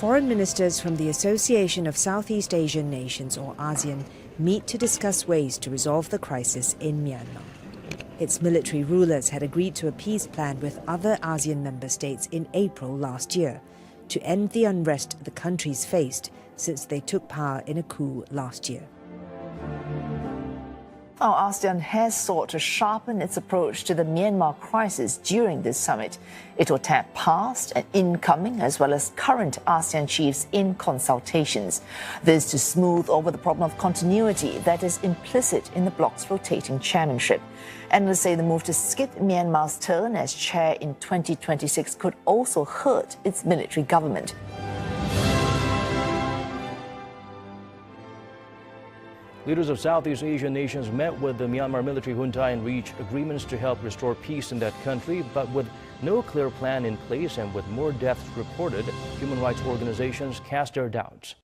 Foreign ministers from the Association of Southeast Asian Nations, or ASEAN, meet to discuss ways to resolve the crisis in Myanmar. Its military rulers had agreed to a peace plan with other ASEAN member states in April last year to end the unrest the countries faced since they took power in a coup last year. ASEAN has sought to sharpen its approach to the Myanmar crisis during this summit. It will tap past and incoming as well as current ASEAN chiefs in consultations. This to smooth over the problem of continuity that is implicit in the bloc's rotating chairmanship. Analysts say the move to skip Myanmar's turn as chair in 2026 could also hurt its military government. Leaders of Southeast Asian nations met with the Myanmar military junta and reached agreements to help restore peace in that country, but with no clear plan in place and with more deaths reported, human rights organizations cast their doubts.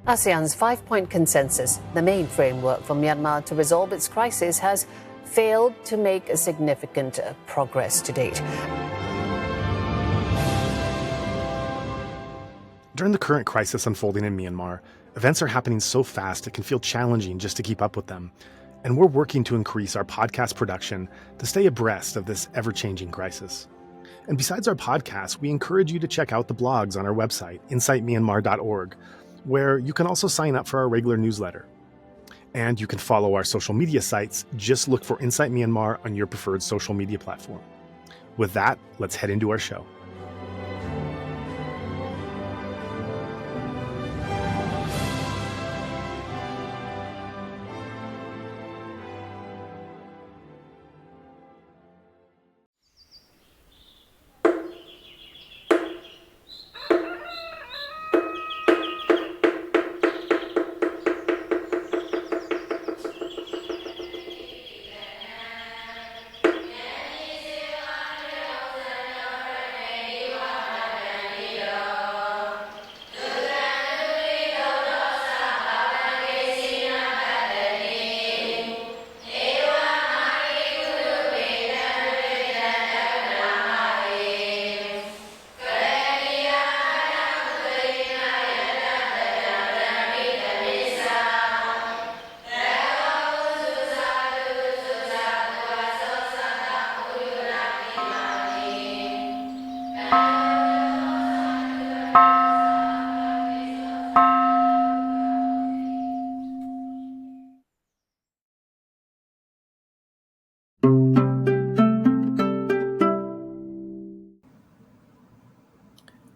ASEAN's five-point consensus, the main framework for Myanmar to resolve its crisis, has failed to make a significant progress to date. During the current crisis unfolding in Myanmar, events are happening so fast it can feel challenging just to keep up with them. And we're working to increase our podcast production to stay abreast of this ever-changing crisis. And besides our podcast, we encourage you to check out the blogs on our website, insightmyanmar.org, where you can also sign up for our regular newsletter. And you can follow our social media sites. Just look for Insight Myanmar on your preferred social media platform. With that, let's head into our show.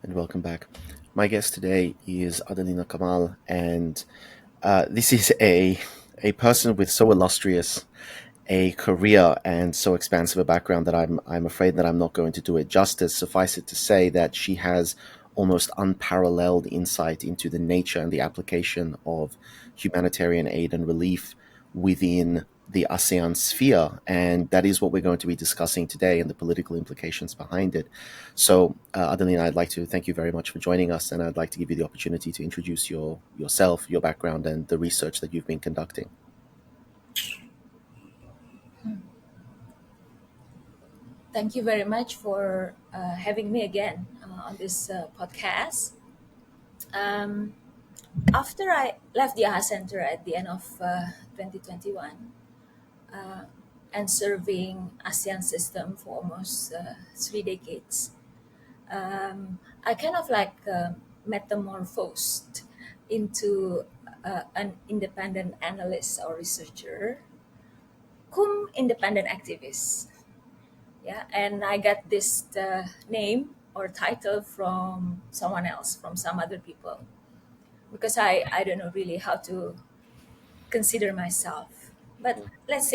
And welcome back. My guest today is Adelina Kamal, and this is a person with so illustrious a career and so expansive a background that I'm afraid that I'm not going to do it justice. Suffice it to say that she has almost unparalleled insight into the nature and the application of humanitarian aid and relief within the ASEAN sphere, and that is what we're going to be discussing today and the political implications behind it. So, Adelina, I'd like to thank you very much for joining us, and I'd like to give you the opportunity to introduce yourself, your background, and the research that you've been conducting. Thank you very much for having me again on this podcast. After I left the AHA Center at the end of 2021 and serving ASEAN system for almost 3 decades, I kind of like metamorphosed into an independent analyst or researcher, cum independent activist. Yeah, and I got this name or title from someone else, from some other people, because I don't know really how to consider myself. But let's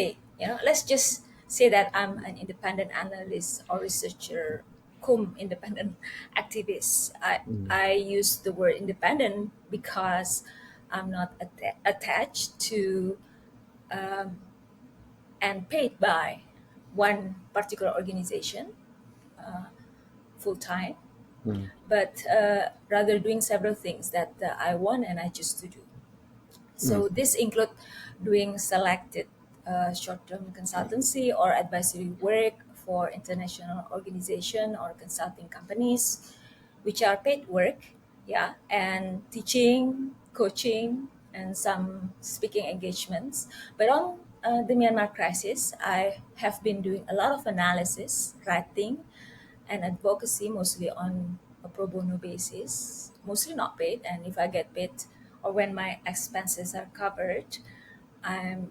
just say that I'm an independent analyst or researcher, cum independent activist. I use the word independent because I'm not attached to and paid by one particular organization full time, but rather doing several things that I want and I choose to do. So this include doing selected short-term consultancy or advisory work for international organization or consulting companies, which are paid work yeah, and teaching, coaching, and some speaking engagements. But on the Myanmar crisis, I have been doing a lot of analysis, writing, and advocacy, mostly on a pro bono basis, mostly not paid. And if I get paid or when my expenses are covered, I'm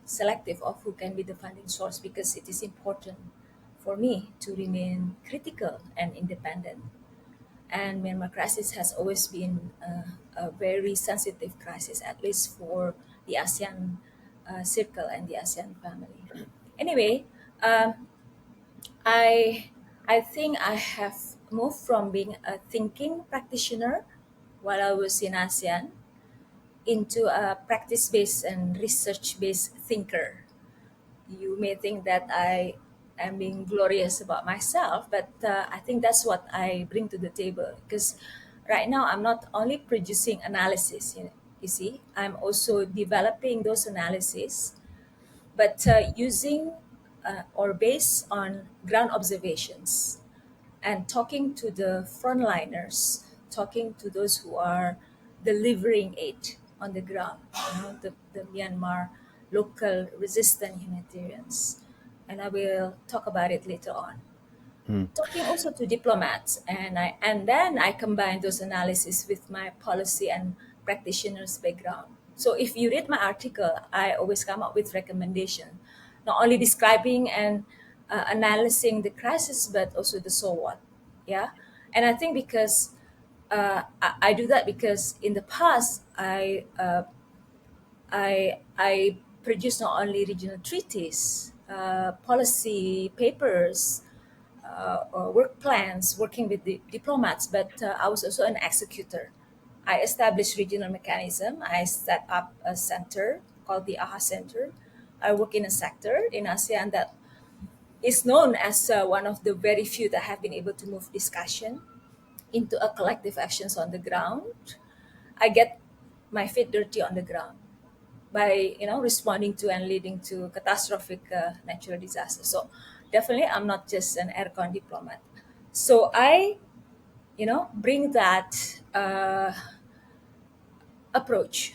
selective of who can be the funding source because it is important for me to remain critical and independent. And Myanmar crisis has always been a very sensitive crisis, at least for the ASEAN circle and the ASEAN family. Anyway, um, I I think I have moved from being a thinking practitioner while I was in ASEAN into a practice-based and research-based thinker. You may think that I am being glorious about myself, but I think that's what I bring to the table. Because right now I'm not only producing analysis, you see, I'm also developing those analyses, but using or based on ground observations and talking to the frontliners, talking to those who are delivering aid on the ground, the Myanmar local resistant humanitarians. And I will talk about it later on. Mm. Talking also to diplomats, and then I combine those analysis with my policy and practitioners background. So if you read my article, I always come up with recommendation, not only describing and analyzing the crisis, but also the so what. Yeah, and I think because I do that because in the past I produce not only regional treaties, policy papers, or work plans, working with the diplomats, but I was also an executor. I established regional mechanism. I set up a center called the AHA Center. I work in a sector in ASEAN that is known as one of the very few that have been able to move discussion into a collective actions on the ground. I get my feet dirty on the ground by responding to and leading to catastrophic natural disasters. So definitely, I'm not just an aircon diplomat. So I bring that approach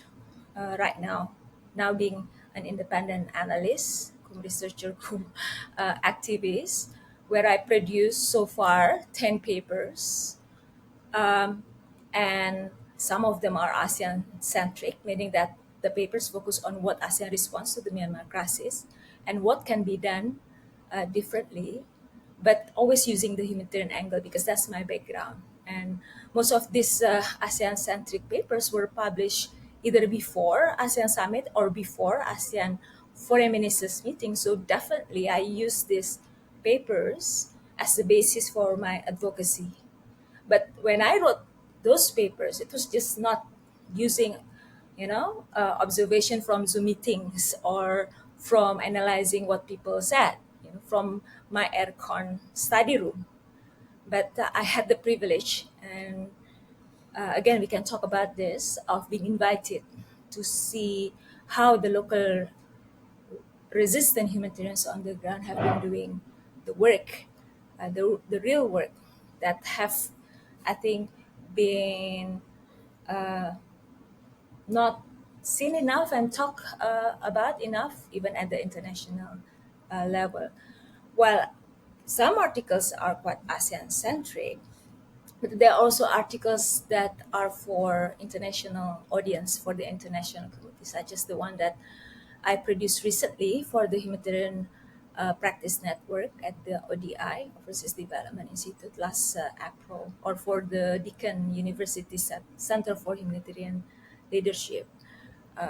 right now. Now being an independent analyst, cum researcher, cum activist, where I produce so far 10 papers, um, and some of them are ASEAN centric, meaning that the papers focus on what ASEAN responds to the Myanmar crisis and what can be done differently, but always using the humanitarian angle because that's my background. And most of these ASEAN centric papers were published either before ASEAN summit or before ASEAN foreign ministers meeting. So definitely I use these papers as the basis for my advocacy. But when I wrote those papers, it was just not using, observation from Zoom meetings or from analyzing what people said, from my aircon study room. But I had the privilege, and again, we can talk about this, of being invited to see how the local resistant humanitarians on the ground have been doing the work, the real work that have, I think, been not seen enough and talked about enough, even at the international level. While some articles are quite ASEAN centric, but there are also articles that are for international audience, for the international community, such as the one that I produced recently for the Humanitarian Practice Network at the ODI, Overseas Development Institute, last April, or for the Deakin University Center for Humanitarian Leadership.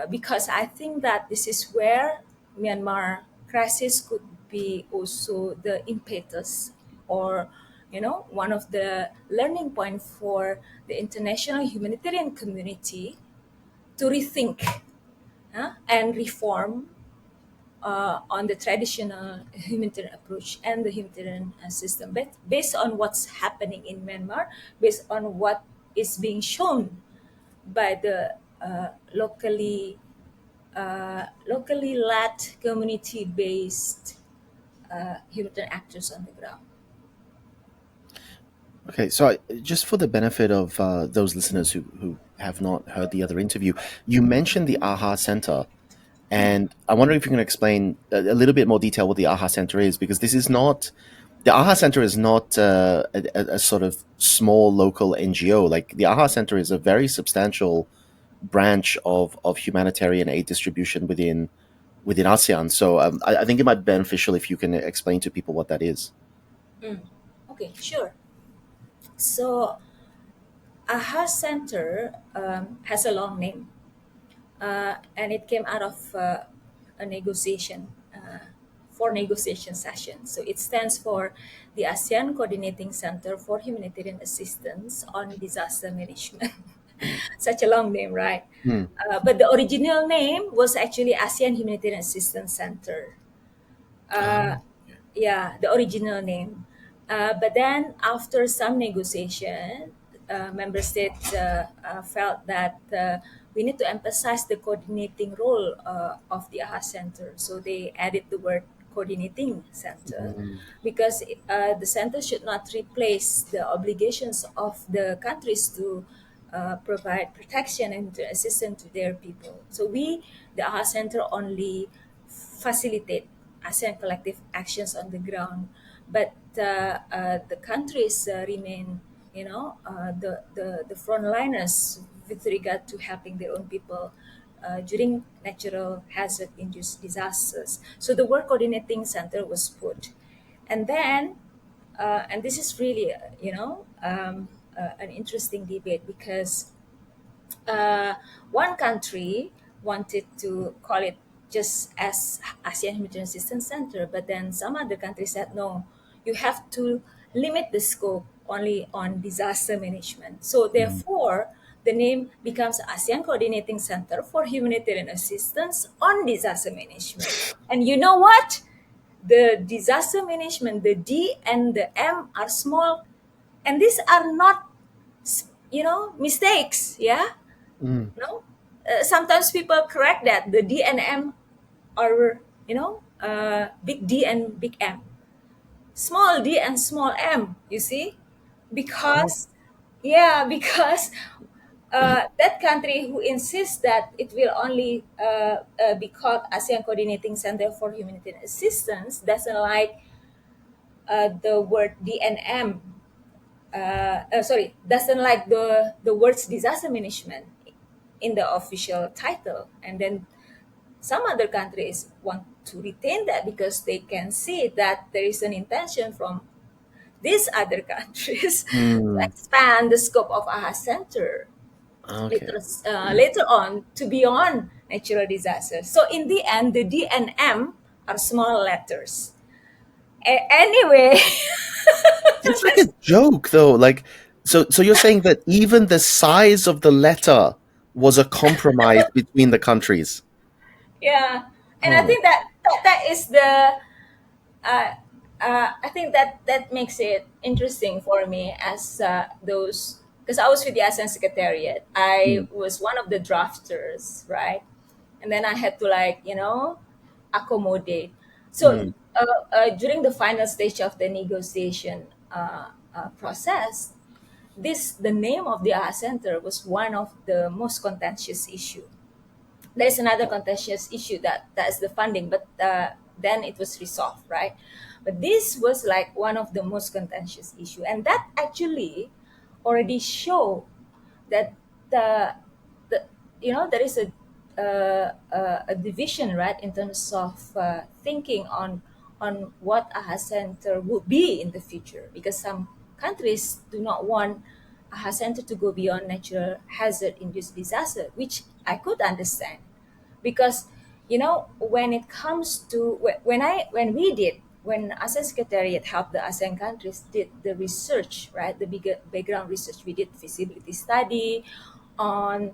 Because I think that this is where Myanmar crisis could be also the impetus, or one of the learning point for the international humanitarian community to rethink and reform on the traditional humanitarian approach and the humanitarian system, but based on what's happening in Myanmar, based on what is being shown by the locally led, community based humanitarian actors on the ground. Okay, so just for the benefit of those listeners who have not heard the other interview, you mentioned the AHA Center, and I wonder if you can explain a little bit more detail what the AHA Center is, because this is not the AHA Center is not a sort of small local NGO. Like the AHA Center is a very substantial branch of humanitarian aid distribution within ASEAN. So I think it might be beneficial if you can explain to people what that is. Okay, sure. So AHA Center has a long name, and it came out of a negotiation, four negotiation sessions. So it stands for the ASEAN Coordinating Center for Humanitarian Assistance on Disaster Management. Such a long name, right? But the original name was actually ASEAN Humanitarian Assistance Center. Yeah, the original name. But then, after some negotiation, member states felt that we need to emphasize the coordinating role of the AHA Center. So they added the word coordinating center because the center should not replace the obligations of the countries to provide protection and assistance to their people. So we, the AHA Center, only facilitate ASEAN collective actions on the ground, but the countries remain, the frontliners with regard to helping their own people during natural hazard-induced disasters. So the word coordinating center was put, and then, and this is really, an interesting debate because one country wanted to call it just as ASEAN Humanitarian Assistance Center, but then some other countries said no, you have to limit the scope only on disaster management. So therefore, the name becomes ASEAN Coordinating Center for Humanitarian Assistance on Disaster Management. And you know what? The disaster management, the D and the M are small, and these are not, mistakes. Yeah, no, sometimes people correct that the D and M are, big D and big M, small D and small M. You see, because yeah, because that country who insists that it will only be called ASEAN Coordinating Center for Humanitarian Assistance doesn't like the word D and M. Doesn't like the words disaster management in the official title, and then some other countries want to retain that because they can see that there is an intention from these other countries to expand the scope of AHA Center Okay. later on to beyond natural disasters. So in the end, the D and M are small letters. Anyway, It's like a joke, though. Like, so you're saying that even the size of the letter was a compromise between the countries. yeah, and I Oh, think that is the I think that makes it interesting for me as those, because I was with the ASEAN Secretariat. I was one of the drafters, right? And then I had to, like, accommodate. So during the final stage of the negotiation process, the name of the AHA Center was one of the most contentious issue. There's another contentious issue that's the funding, but then it was resolved, right? But this was like one of the most contentious issue, and that actually already show that the there is a division, right, in terms of thinking on what AHA Center will be in the future, because some countries do not want AHA Center to go beyond natural hazard induced disaster, which I could understand, because when it comes to when ASEAN Secretariat helped the ASEAN countries did the research, right, the bigger background research, we did feasibility study on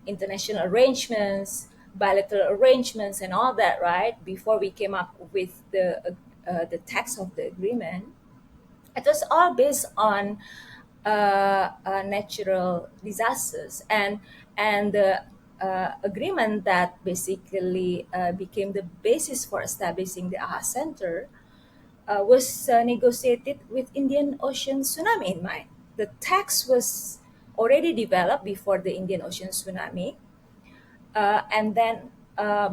international arrangements, bilateral arrangements, and all that, right, before we came up with the text of the agreement. It was all based on natural disasters, and the agreement that basically became the basis for establishing the AHA Center was negotiated with Indian Ocean tsunami in mind. The text was already developed before the Indian Ocean tsunami, and then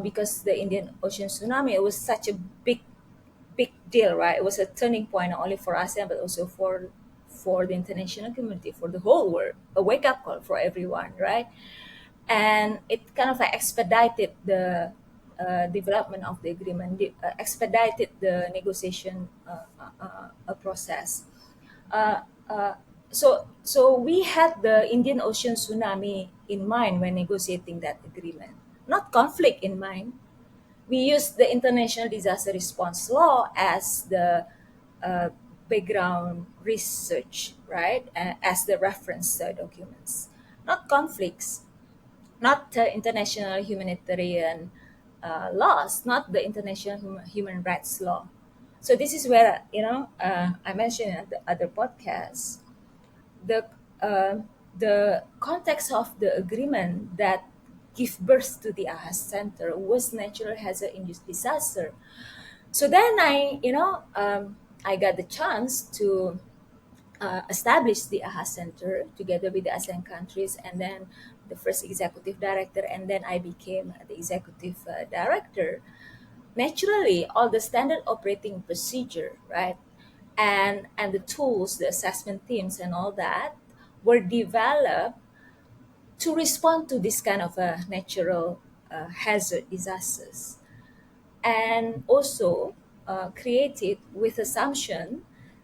because the Indian Ocean tsunami, it was such a big deal, right? It was a turning point not only for ASEAN but also for the international community, for the whole world, a wake up call for everyone, right? And it kind of like expedited the development of the agreement, expedited the negotiation process. Uh, uh, so we had the Indian Ocean tsunami in mind when negotiating that agreement, not conflict in mind. We used the International Disaster Response Law as the uh, background research, right, as the reference documents, not conflicts, not international humanitarian laws, not the international human rights law. So this is where I mentioned in the other podcasts the uh, the context of the agreement that give birth to the AHAS Center was natural hazard-induced disaster. So then I got the chance to established the AHA Center together with the ASEAN countries, and then the first executive director, and then I became the executive director. Naturally, all the standard operating procedure, right, and the tools, the assessment teams, and all that were developed to respond to this kind of natural hazard disasters, and also created with assumption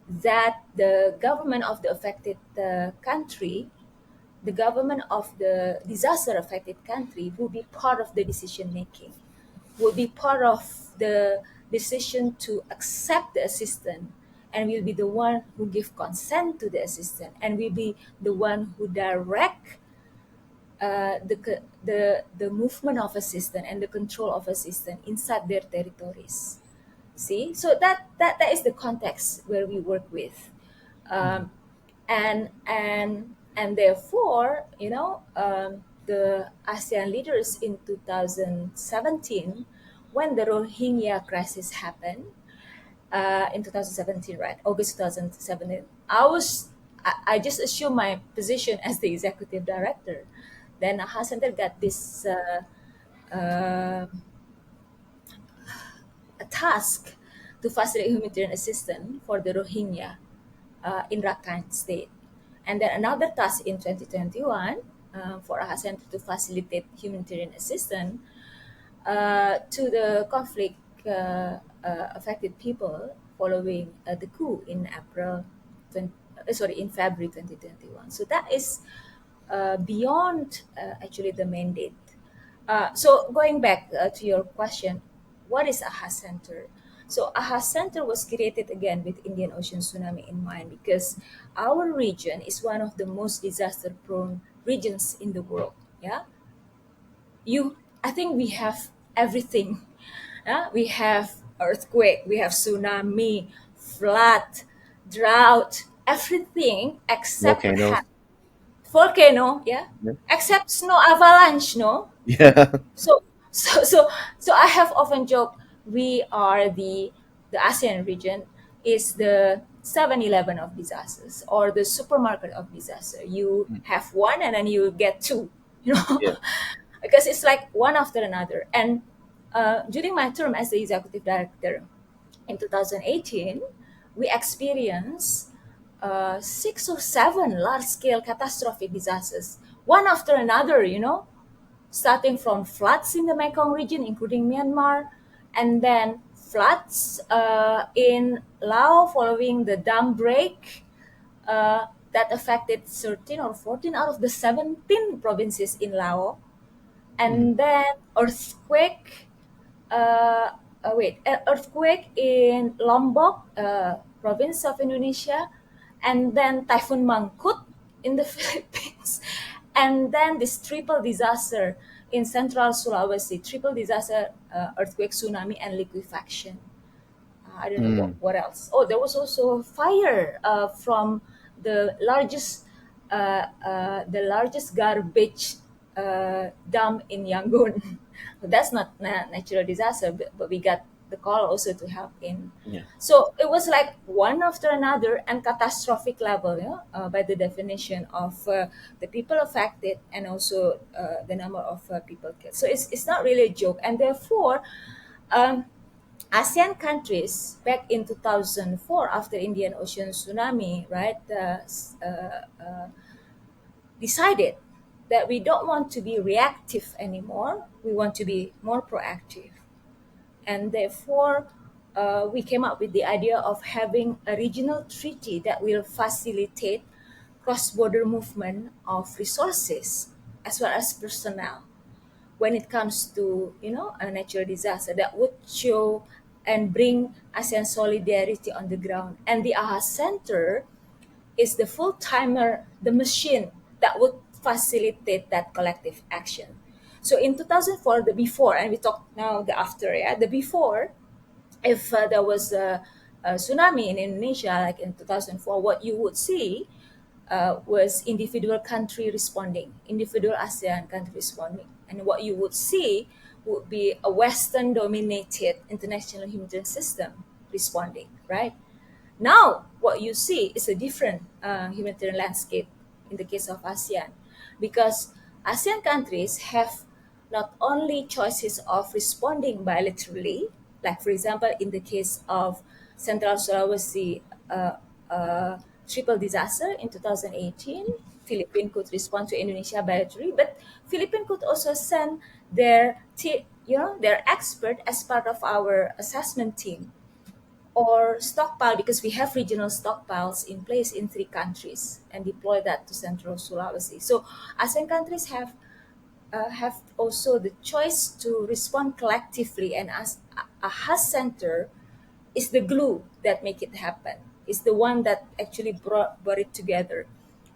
that the government of the affected country, the government of the disaster affected country will be part of the decision making, will be part of the decision to accept the assistance, and will be the one who give consent to the assistance, and will be the one who direct the movement of assistance and the control of assistance inside their territories. See, so that is the context where we work with, um, and therefore, the ASEAN leaders in 2017, when the Rohingya crisis happened, in 2017, right, August 2017, I just assumed my position as the executive director. Then Center got this uh, a task to facilitate humanitarian assistance for the Rohingya in Rakhine State. And then another task in 2021 for AHA Center to facilitate humanitarian assistance to the conflict affected people following the coup in in February 2021. So that is beyond actually the mandate. So going back to your question, what is AHA Center? So AHA Center was created again with Indian Ocean tsunami in mind because our region is one of the most disaster-prone regions in the world. Yeah, I think we have everything. We have earthquake, we have tsunami, flood, drought, everything except Volcanoes. perhaps volcano, yeah, Yeah. except snow avalanche, no. Yeah. So so I have often joked we are the ASEAN region is the 7-Eleven of disasters or the supermarket of disaster. You have one and then you get two, you know, Yeah. because it's like one after another. And during my term as the executive director in 2018, we experienced 6 or 7 large-scale catastrophic disasters, one after another, starting from floods in the Mekong region, including Myanmar, and then floods in Laos following the dam break that affected 13 or 14 out of the 17 provinces in Laos, and then earthquake in Lombok, province of Indonesia, and then Typhoon Mangkhut in the Philippines, and then this triple disaster in central Sulawesi, triple disaster, earthquake, tsunami, and liquefaction. I don't know what else. Oh, there was also fire from the largest garbage dump in Yangon. That's not natural disaster, but we got the call also to help in. Yeah. So it was like one after another and catastrophic level, by the definition of the people affected and also the number of people killed. So it's not really a joke. And therefore, um, ASEAN countries back in 2004 after Indian Ocean tsunami, right, decided that we don't want to be reactive anymore. We want to be more proactive. And therefore, we came up with the idea of having a regional treaty that will facilitate cross-border movement of resources as well as personnel when it comes to a natural disaster that would show and bring ASEAN solidarity on the ground. And the AHA Center is the full timer, the machine that would facilitate that collective action. So in 2004, the before, and we talk now the after, yeah, the before, if there was a tsunami in Indonesia, like in 2004, what you would see was individual country responding, individual ASEAN country responding. And what you would see would be a Western dominated international humanitarian system responding, right? Now, what you see is a different humanitarian landscape in the case of ASEAN, because ASEAN countries have not only choices of responding bilaterally, like for example, in the case of Central Sulawesi triple disaster in 2018, Philippines could respond to Indonesia bilaterally, but Philippines could also send their expert as part of our assessment team or stockpile, because we have regional stockpiles in place in 3 countries and deploy that to Central Sulawesi. So ASEAN countries have also the choice to respond collectively, and as a HUS center is the glue that make it happen. It's the one that actually brought it together.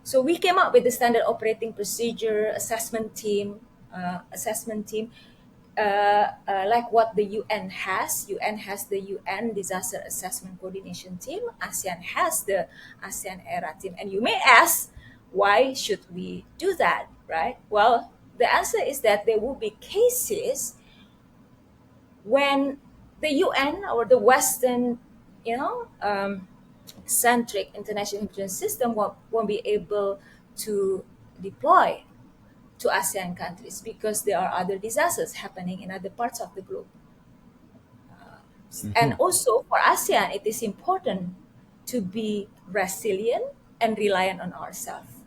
So we came up with the standard operating procedure, assessment team, like what the UN has. UN has the UN Disaster Assessment Coordination Team. ASEAN has the ASEAN ERA team. And you may ask, why should we do that, right? Well, the answer is that there will be cases when the UN or the Western, centric international humanitarian system won't be able to deploy to ASEAN countries because there are other disasters happening in other parts of the globe. And also for ASEAN, it is important to be resilient and reliant on ourselves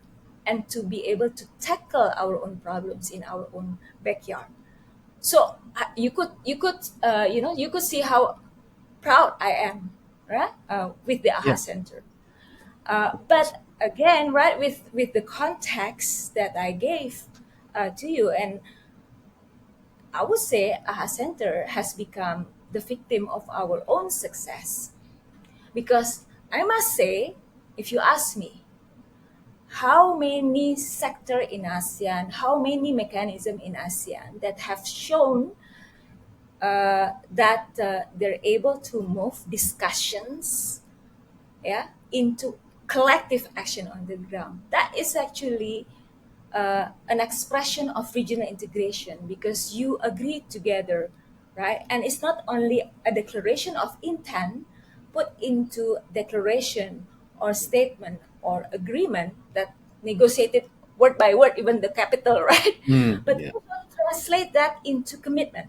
and to be able to tackle our own problems in our own backyard. So you could see how proud I am, right, with the AHA Yeah. Center. But again, right, with the context that I gave to you, and I would say AHA Center has become the victim of our own success. Because I must say, if you ask me, how many sector in ASEAN, how many mechanism in ASEAN that have shown that they're able to move discussions, yeah, into collective action on the ground. That is actually an expression of regional integration because you agree together, right? And it's not only a declaration of intent put into declaration or statement or agreement that negotiated word by word, even the capital, right? But Yeah. you translate that into commitment.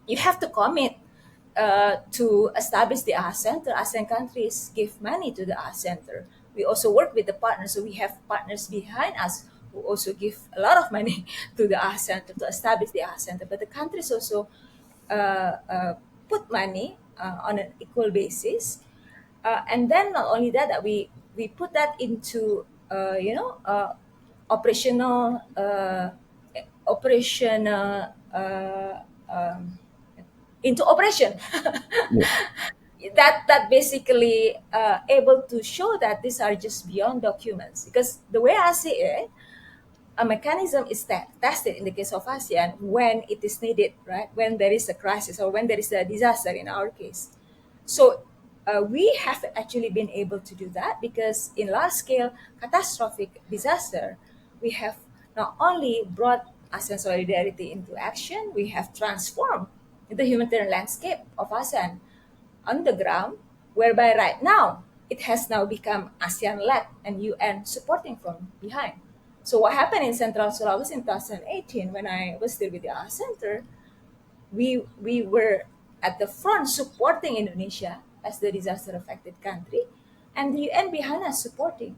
You have to commit to establish the AHA Center. ASEAN countries give money to the AHA Center. We also work with the partners, so we have partners behind us who also give a lot of money to the AHA Center to establish the AHA Center. But the countries also put money on an equal basis, and then not only that, that we put that into operational operational. Into operation Yeah. that basically able to show that these are just beyond documents, because the way I see it, a mechanism is tested in the case of ASEAN when it is needed, right, when there is a crisis or when there is a disaster in our case. So we have actually been able to do that because in large scale catastrophic disaster, we have not only brought ASEAN solidarity into action, we have transformed the humanitarian landscape of ASEAN on the ground, whereby right now it has now become ASEAN-led and UN supporting from behind. So what happened in Central Sulawesi in 2018 when I was still with the AHA Center, we were at the front supporting Indonesia as the disaster affected country, and the UN behind us supporting,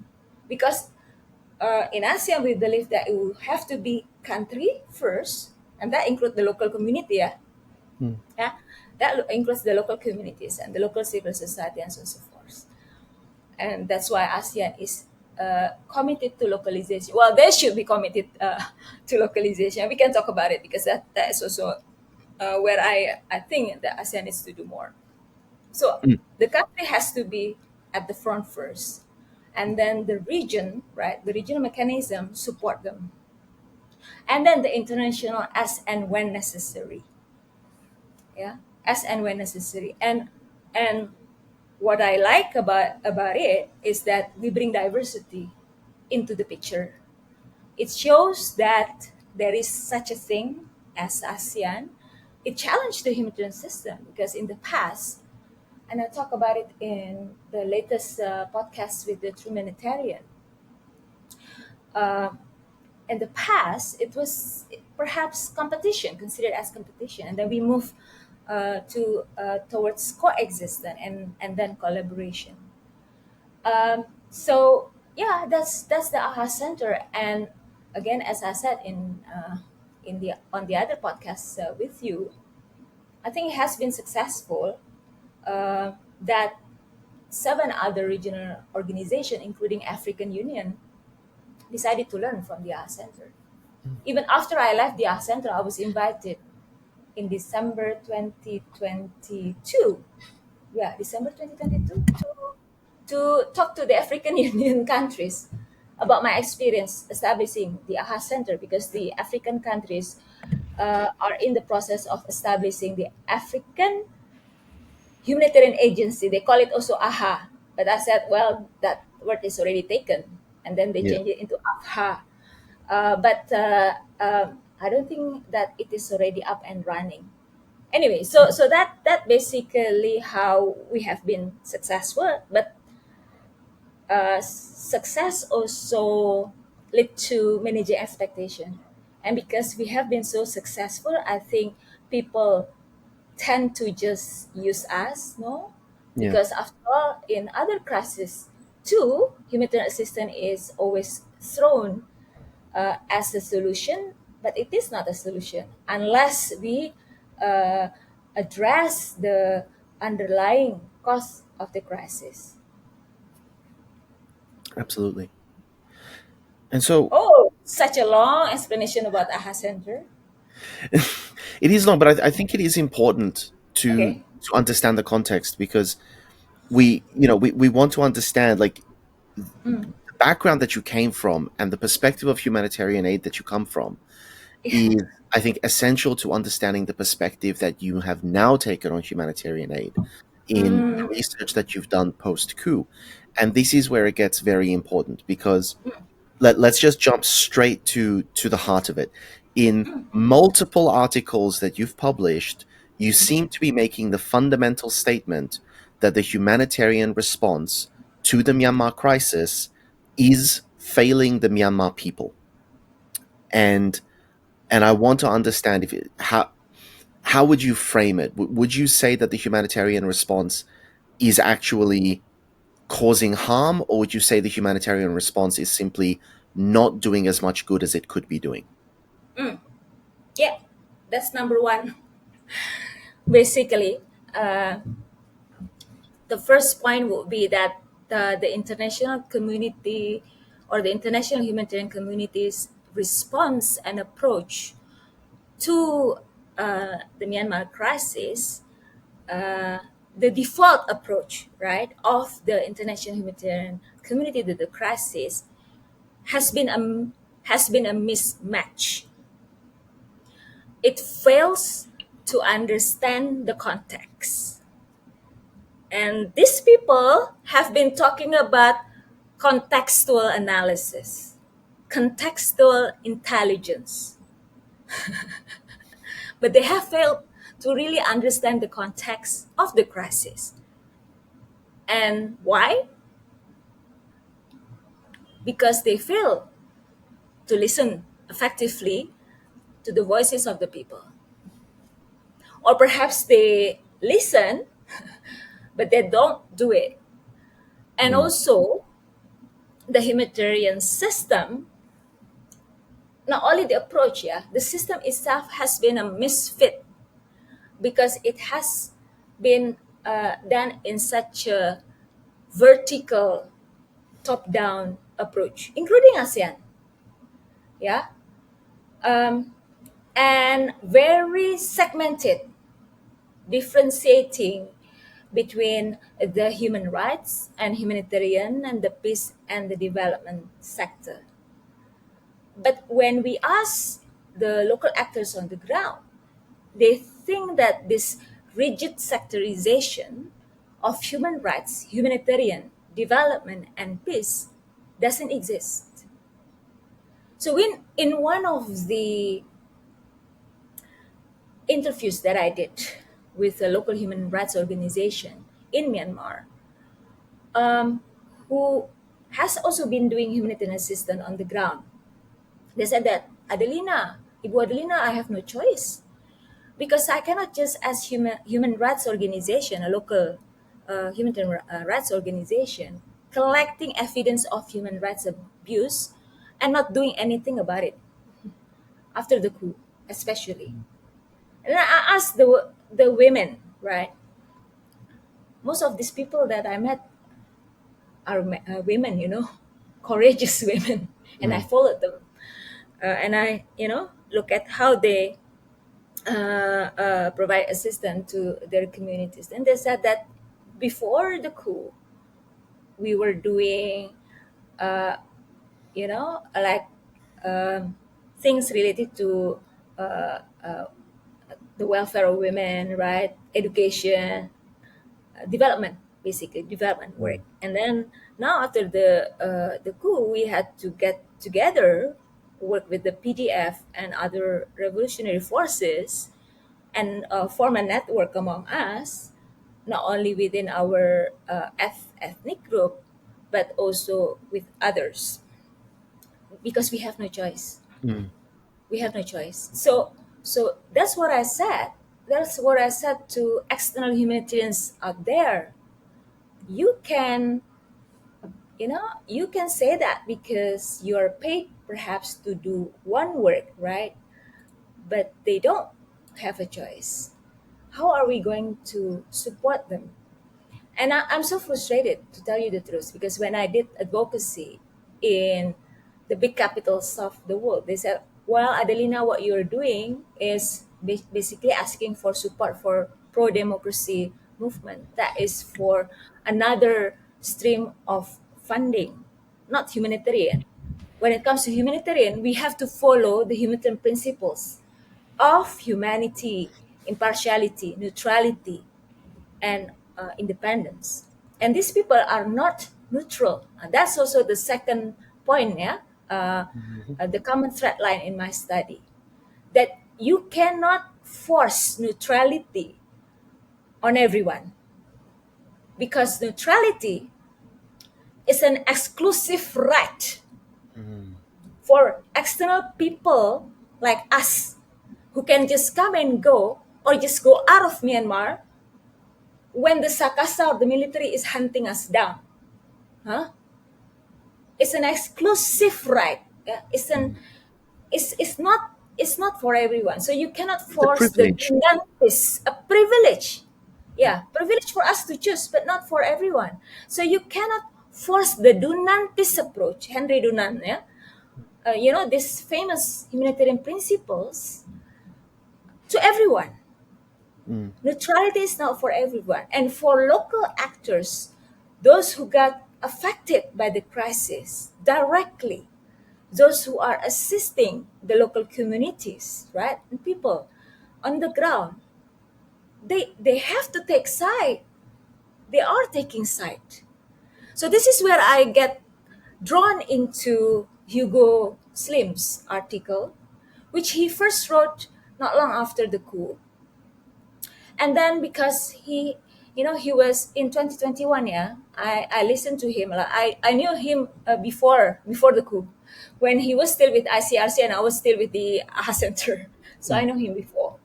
because in ASEAN we believe that it will have to be country first, and that includes the local community. Yeah, that includes the local communities and the local civil society and so on and so forth. And that's why ASEAN is committed to localization. Well, they should be committed to localization. We can talk about it because that is also where I think that ASEAN needs to do more. So the country has to be at the front first, and then the region, right? The regional mechanism support them, and then the international as and when necessary. Yeah, as and when necessary. And what I like about it is that we bring diversity into the picture. It shows that there is such a thing as ASEAN. It challenged the humanitarian system because in the past, and I talk about it in the latest podcast with the humanitarian. Uh, in the past, it was perhaps competition, considered as competition, and then we move to towards coexistence and then collaboration. So yeah, that's the AHA Center, and again, as I said in the on the other podcast with you, I think it has been successful. That seven other regional organizations, including African Union, decided to learn from the AHA Center. Even after I left the AHA Center, I was invited in December 2022. Yeah, December 2022 to talk to the African Union countries about my experience establishing the AHA Center, because the African countries are in the process of establishing the African Humanitarian Agency. They call it also AHA, but I said, well, that word is already taken, and then they Yeah. change it into AHA. But I don't think that it is already up and running. Anyway, so that basically how we have been successful, but success also lead to managing expectation. And because we have been so successful, I think people tend to just use us, no? Yeah. Because after all, in other crises too, humanitarian assistance is always thrown as a solution, but it is not a solution unless we uh, address the underlying cause of the crisis. Absolutely. And so Oh, such a long explanation about AHA Center. it is long, but I think it is important to Okay. to understand the context, because we want to understand, like, Mm. the background that you came from and the perspective of humanitarian aid that you come from is, I think, essential to understanding the perspective that you have now taken on humanitarian aid in the Mm. research that you've done post coup. And this is where it gets very important, because let's just jump straight to the heart of it. In multiple articles that you've published, you seem to be making the fundamental statement that the humanitarian response to the Myanmar crisis is failing the Myanmar people. And I want to understand, how would you frame it? Would you say that the humanitarian response is actually causing harm, or would you say the humanitarian response is simply not doing as much good as it could be doing? Yeah, that's number one. Basically, uh, the first point would be that the international community or the international humanitarian community's response and approach to the Myanmar crisis, uh, the default approach, right, of the international humanitarian community to the crisis has been a mismatch. It fails to understand the context. And these people have been talking about contextual analysis, contextual intelligence, but they have failed to really understand the context of the crisis. And why? Because they fail to listen effectively to the voices of the people. Or perhaps they listen, but they don't do it. And also, the humanitarian system, not only the approach, the system itself has been a misfit because it has been done in such a vertical, top-down approach, including ASEAN, yeah, and very segmented, differentiating between the human rights and humanitarian and the peace and the development sector. But when we ask the local actors on the ground, they think that this rigid sectorization of human rights, humanitarian development, and peace doesn't exist. So, in one of the interviews that I did with a local human rights organization in Myanmar, who has also been doing humanitarian assistance on the ground, they said that, Ibu Adelina, I have no choice because I cannot just as human rights organization, a local human rights organization, collecting evidence of human rights abuse and not doing anything about it after the coup, especially. And I asked the women, right? Most of these people that I met are women, courageous women, and I followed them, and I, look at how they provide assistance to their communities. And they said that before the coup, we were doing, like things related to the welfare of women, right? Education, development, basically development work. And then now after the coup, we had to get together, work with the PDF and other revolutionary forces, and form a network among us, not only within our ethnic group, but also with others, because we have no choice. We have no choice. So that's what I said. That's what I said to external humanitarians out there. You can, you can say that because you are paid perhaps to do one work, right? But they don't have a choice. How are we going to support them? And I'm so frustrated, to tell you the truth, because when I did advocacy in the big capitals of the world, they said, well, Adelina, what you're doing is basically asking for support for pro-democracy movement. That is for another stream of funding, not humanitarian. When it comes to humanitarian, we have to follow the humanitarian principles of humanity, impartiality, neutrality, and independence. And these people are not neutral. That's also the second point, the common thread line in my study, that you cannot force neutrality on everyone, because neutrality is an exclusive right for external people like us, who can just come and go or just go out of Myanmar when the Sakasa or the military is hunting us down. It's an exclusive right. Yeah? It's not for everyone. So you cannot It's a force the privilege. Dunantis, a privilege. Yeah, privilege for us to choose, but not for everyone. So you cannot force the Dunantis approach, Henry Dunan, these famous humanitarian principles to everyone. Neutrality is not for everyone. And for local actors, those who got affected by the crisis directly, those who are assisting the local communities, right, and people on the ground, they have to take side. They are taking side. So this is where I get drawn into Hugo Slim's article, which he first wrote not long after the coup. And then because he was in 2021, yeah, I listened to him. Like, I knew him before the coup, when he was still with ICRC and I was still with the AHA Center. So I know him before.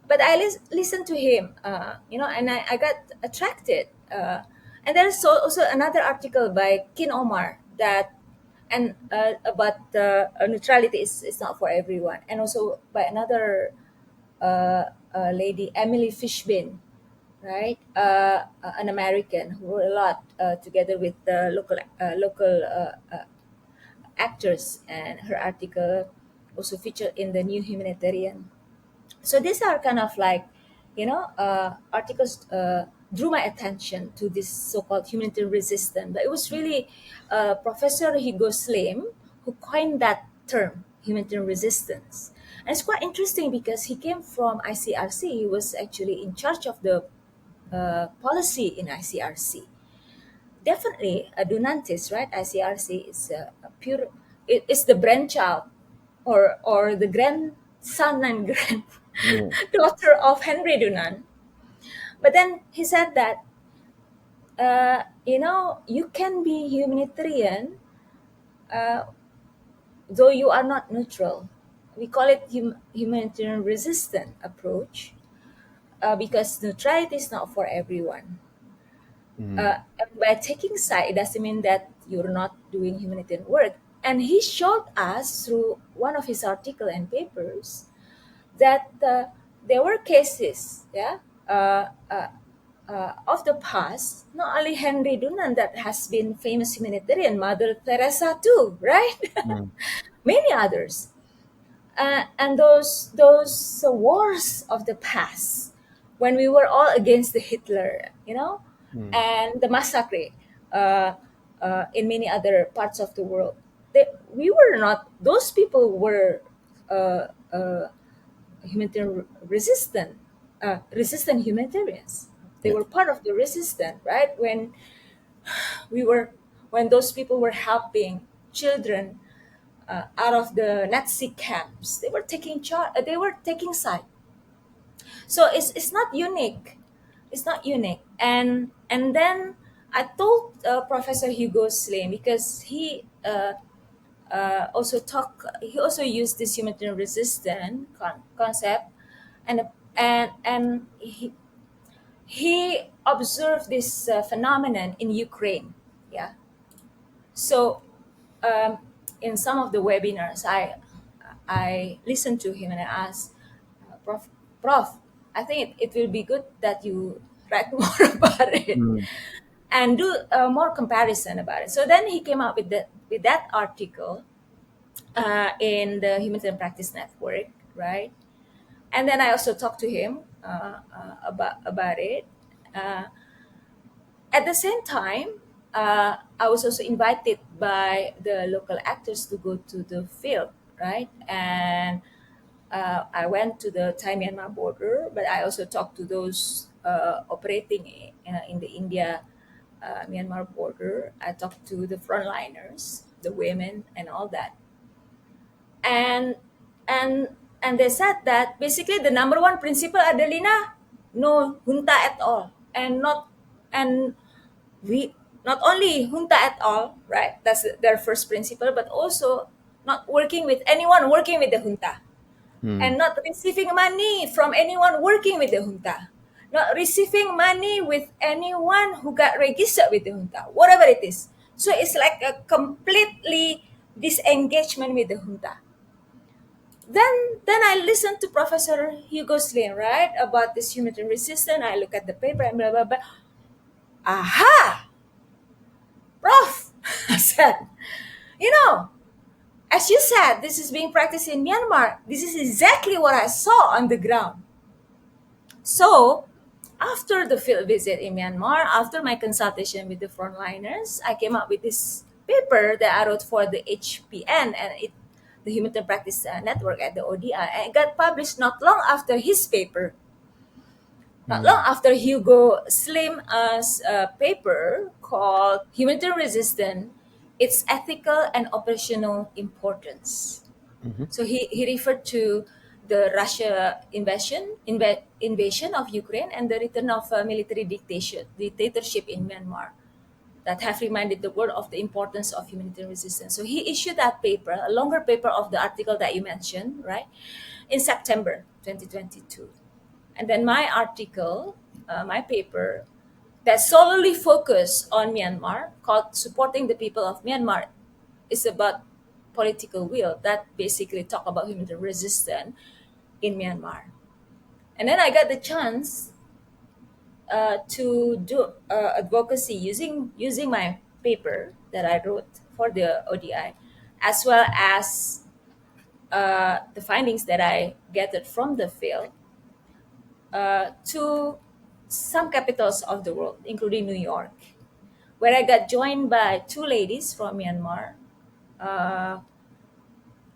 But I listened to him, and I got attracted. And there's also another article by Kin Omar that, and about neutrality is not for everyone, and also by another lady, Emily Fishbin, right? An American who wrote a lot together with the local actors, and her article also featured in the New Humanitarian. So these are kind of like, articles drew my attention to this so-called humanitarian resistance. But it was really Professor Hugo Slim who coined that term, humanitarian resistance. And it's quite interesting because he came from ICRC. He was actually in charge of the policy in ICRC. Definitely, Dunantis, right? ICRC is a pure. It's the brainchild, or the grandson and granddaughter of Henry Dunant. But then he said that you can be humanitarian though you are not neutral. We call it humanitarian resistant approach because neutrality is not for everyone. And by taking side, it doesn't mean that you're not doing humanitarian work. And he showed us through one of his article and papers that there were cases, of the past. Not only Henry Dunant that has been famous humanitarian, Mother Teresa too, right? Many others. And those wars of the past, when we were all against the Hitler, and the massacre in many other parts of the world. We were not; those people were humanitarian resistant humanitarians. They were part of the resistance, right? We were when those people were helping children out of the Nazi camps, they were taking charge. They were taking side. So it's not unique. It's not unique. And then I told Professor Hugo Slim, because he he also used this humanitarian resistance concept, and he observed this phenomenon in Ukraine. Yeah. So in some of the webinars, I listened to him and I asked, Prof, I think it will be good that you write more about it and do more comparison about it. So then he came up with that article in the Humanitarian Practice Network, right? And then I also talked to him about it. At the same time, I was also invited by the local actors to go to the field, right? And I went to the Thai-Myanmar border, but I also talked to those operating in the India-Myanmar border. I talked to the frontliners, the women, and all that. And they said that basically the number one principle, Adelina, no junta at all, and we not only junta at all, right? That's their first principle, but also not working with anyone working with the junta, and not receiving money from anyone working with the junta, not receiving money with anyone who got registered with the junta, whatever it is. So it's like a completely disengagement with the junta. Then I listened to Professor Hugo Slim, right, about this humanitarian resistance. I look at the paper and blah blah blah. Aha, Prof, I said, as you said, this is being practiced in Myanmar. This is exactly what I saw on the ground. So, after the field visit in Myanmar, after my consultation with the frontliners, I came up with this paper that I wrote for the HPN and the Humanitarian Practice Network at the ODI. And it got published not long after his paper. Not long after Hugo Slim's paper called Humanitarian Resistance, Its Ethical and Operational Importance. So he referred to the Russia invasion of Ukraine and the return of military dictatorship in Myanmar that have reminded the world of the importance of humanitarian resistance. So he issued that paper, a longer paper of the article that you mentioned, right, in September 2022. And then my article, my paper, that solely focused on Myanmar, called Supporting the People of Myanmar, is about political will that basically talk about humanitarian resistance in Myanmar. And then I got the chance to do advocacy using my paper that I wrote for the ODI, as well as the findings that I gathered from the field to some capitals of the world, including New York, where I got joined by two ladies from Myanmar,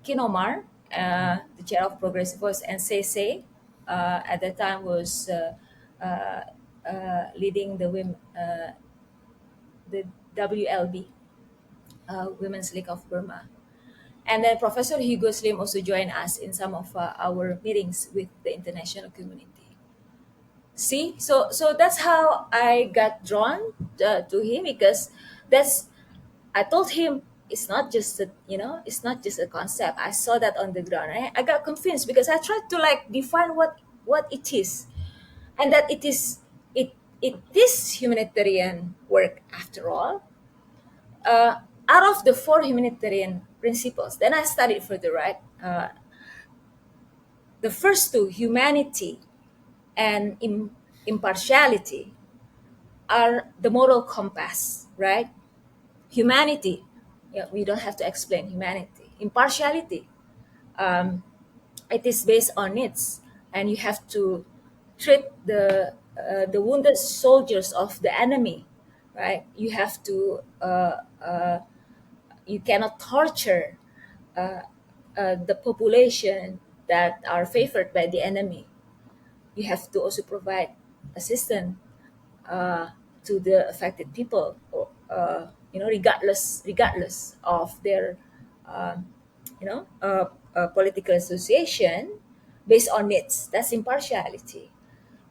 Kinomar, the chair of Progressive Voice, and Sese, at that time was leading the WLB, Women's League of Burma. And then Professor Hugo Slim also joined us in some of our meetings with the international community. See, so that's how I got drawn to him, because I told him it's not just it's not just a concept. I saw that on the ground. I got convinced because I tried to like define what it is, and that it is humanitarian work after all. Out of the four humanitarian principles, then I studied further, right? The first two, humanity and impartiality, are the moral compass, right? Humanity, yeah, we don't have to explain humanity. Impartiality, it is based on needs, and you have to treat the wounded soldiers of the enemy, right? You have to you cannot torture the population that are favored by the enemy. You have to also provide assistance to the affected people, regardless of their political association, based on needs. That's impartiality.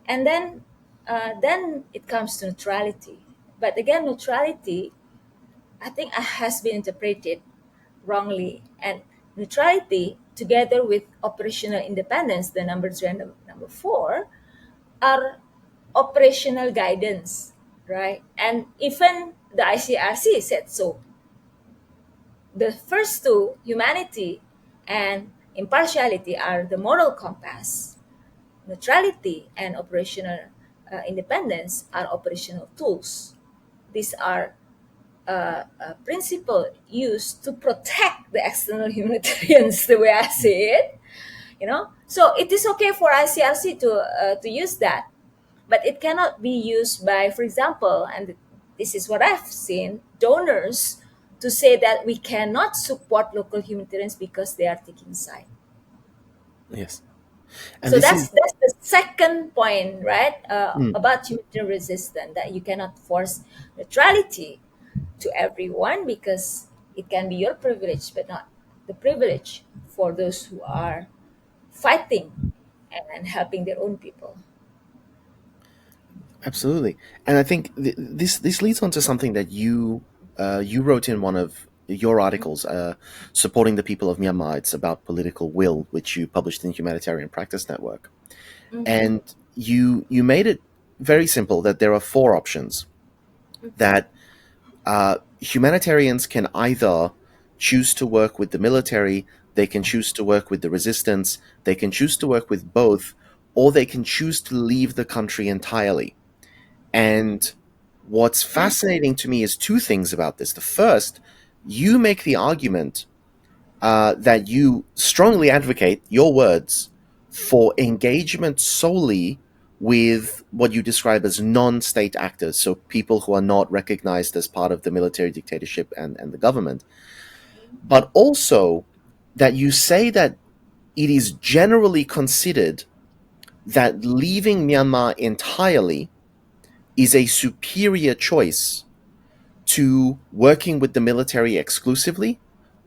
And then it comes to neutrality. But again, neutrality, I think, has been interpreted wrongly. And neutrality, together with operational independence, the number 3 and number 4, are operational guidance, right? And even the ICRC said so. The first two, humanity and impartiality, are the moral compass. Neutrality and operational independence are operational tools. These are principle used to protect the external humanitarians, the way I see it. So it is okay for ICRC to use that, but it cannot be used by, for example, and this is what I've seen, donors, to say that we cannot support local humanitarians because they are taking side. Yes. So that's the second point, right? About humanitarian resistance, that you cannot force neutrality to everyone, because it can be your privilege, but not the privilege for those who are fighting and helping their own people. Absolutely, and I think this leads on to something that you wrote in one of your articles, supporting the people of Myanmar. It's about political will, which you published in Humanitarian Practice Network, and you made it very simple that there are 4 options that humanitarians can either choose to work with the military, they can choose to work with the resistance, they can choose to work with both, or they can choose to leave the country entirely. And what's fascinating to me is 2 things about this. The first, you make the argument that you strongly advocate, your words, for engagement solely with what you describe as non-state actors, so people who are not recognized as part of the military dictatorship and the government. But also that you say that it is generally considered that leaving Myanmar entirely is a superior choice to working with the military exclusively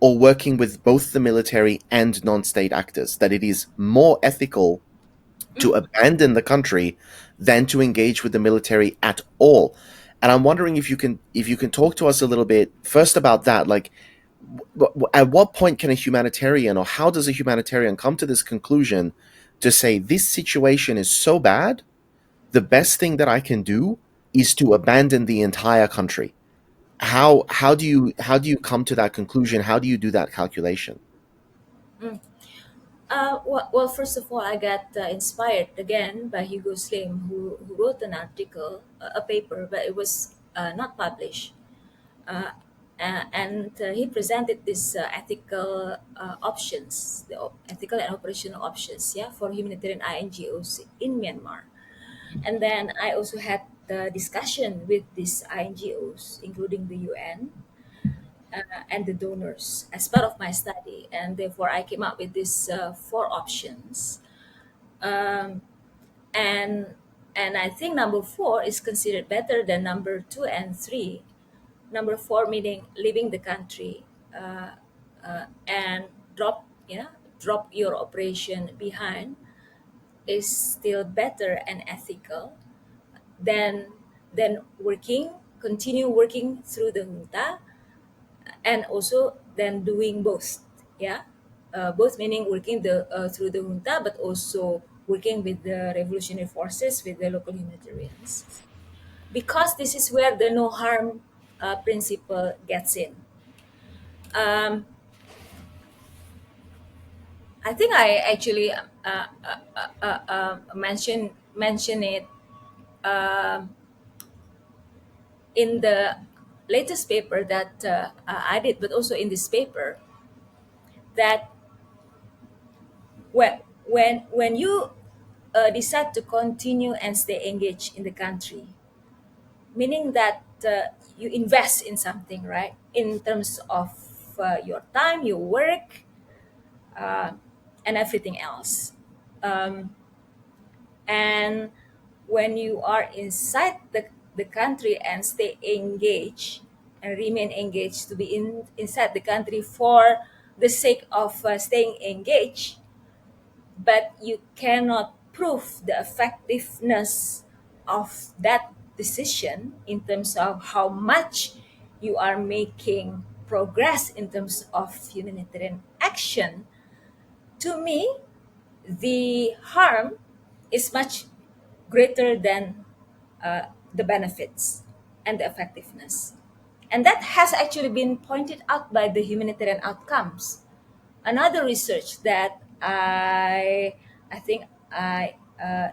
or working with both the military and non-state actors, that it is more ethical to abandon the country than to engage with the military at all. And I'm wondering if you can talk to us a little bit first about that. Like, at what point can a humanitarian, or how does a humanitarian come to this conclusion to say this situation is so bad, the best thing that I can do is to abandon the entire country? How do you come to that conclusion? How do you do that calculation? Well, first of all, I got inspired again by Hugo Slim, who wrote an article, a paper, but it was not published. And he presented these ethical options, ethical and operational options, yeah, for humanitarian INGOs in Myanmar. And then I also had the discussion with these INGOs, including the UN and the donors, as part of my study. And therefore, I came up with these four options. Um, and and I think number four is considered better than number two and three. Number four meaning leaving the country and drop your operation behind is still better and ethical than continue working through the junta, and also then doing both. Yeah, both meaning working through the junta, but also working with the revolutionary forces, with the local humanitarians, because this is where the no harm principle gets in. um, I think I actually mention it um, in the latest paper that I did, but also in this paper, that when you decide to continue and stay engaged in the country, meaning that you invest in something, right? In terms of your time, your work, uh, and everything else. Um, and when you are inside the country and stay engaged and remain engaged, to be inside the country for the sake of staying engaged, but you cannot prove the effectiveness of that decision in terms of how much you are making progress in terms of humanitarian action, to me, the harm is much greater than the benefits and the effectiveness. And that has actually been pointed out by the humanitarian outcomes. Another research that I think I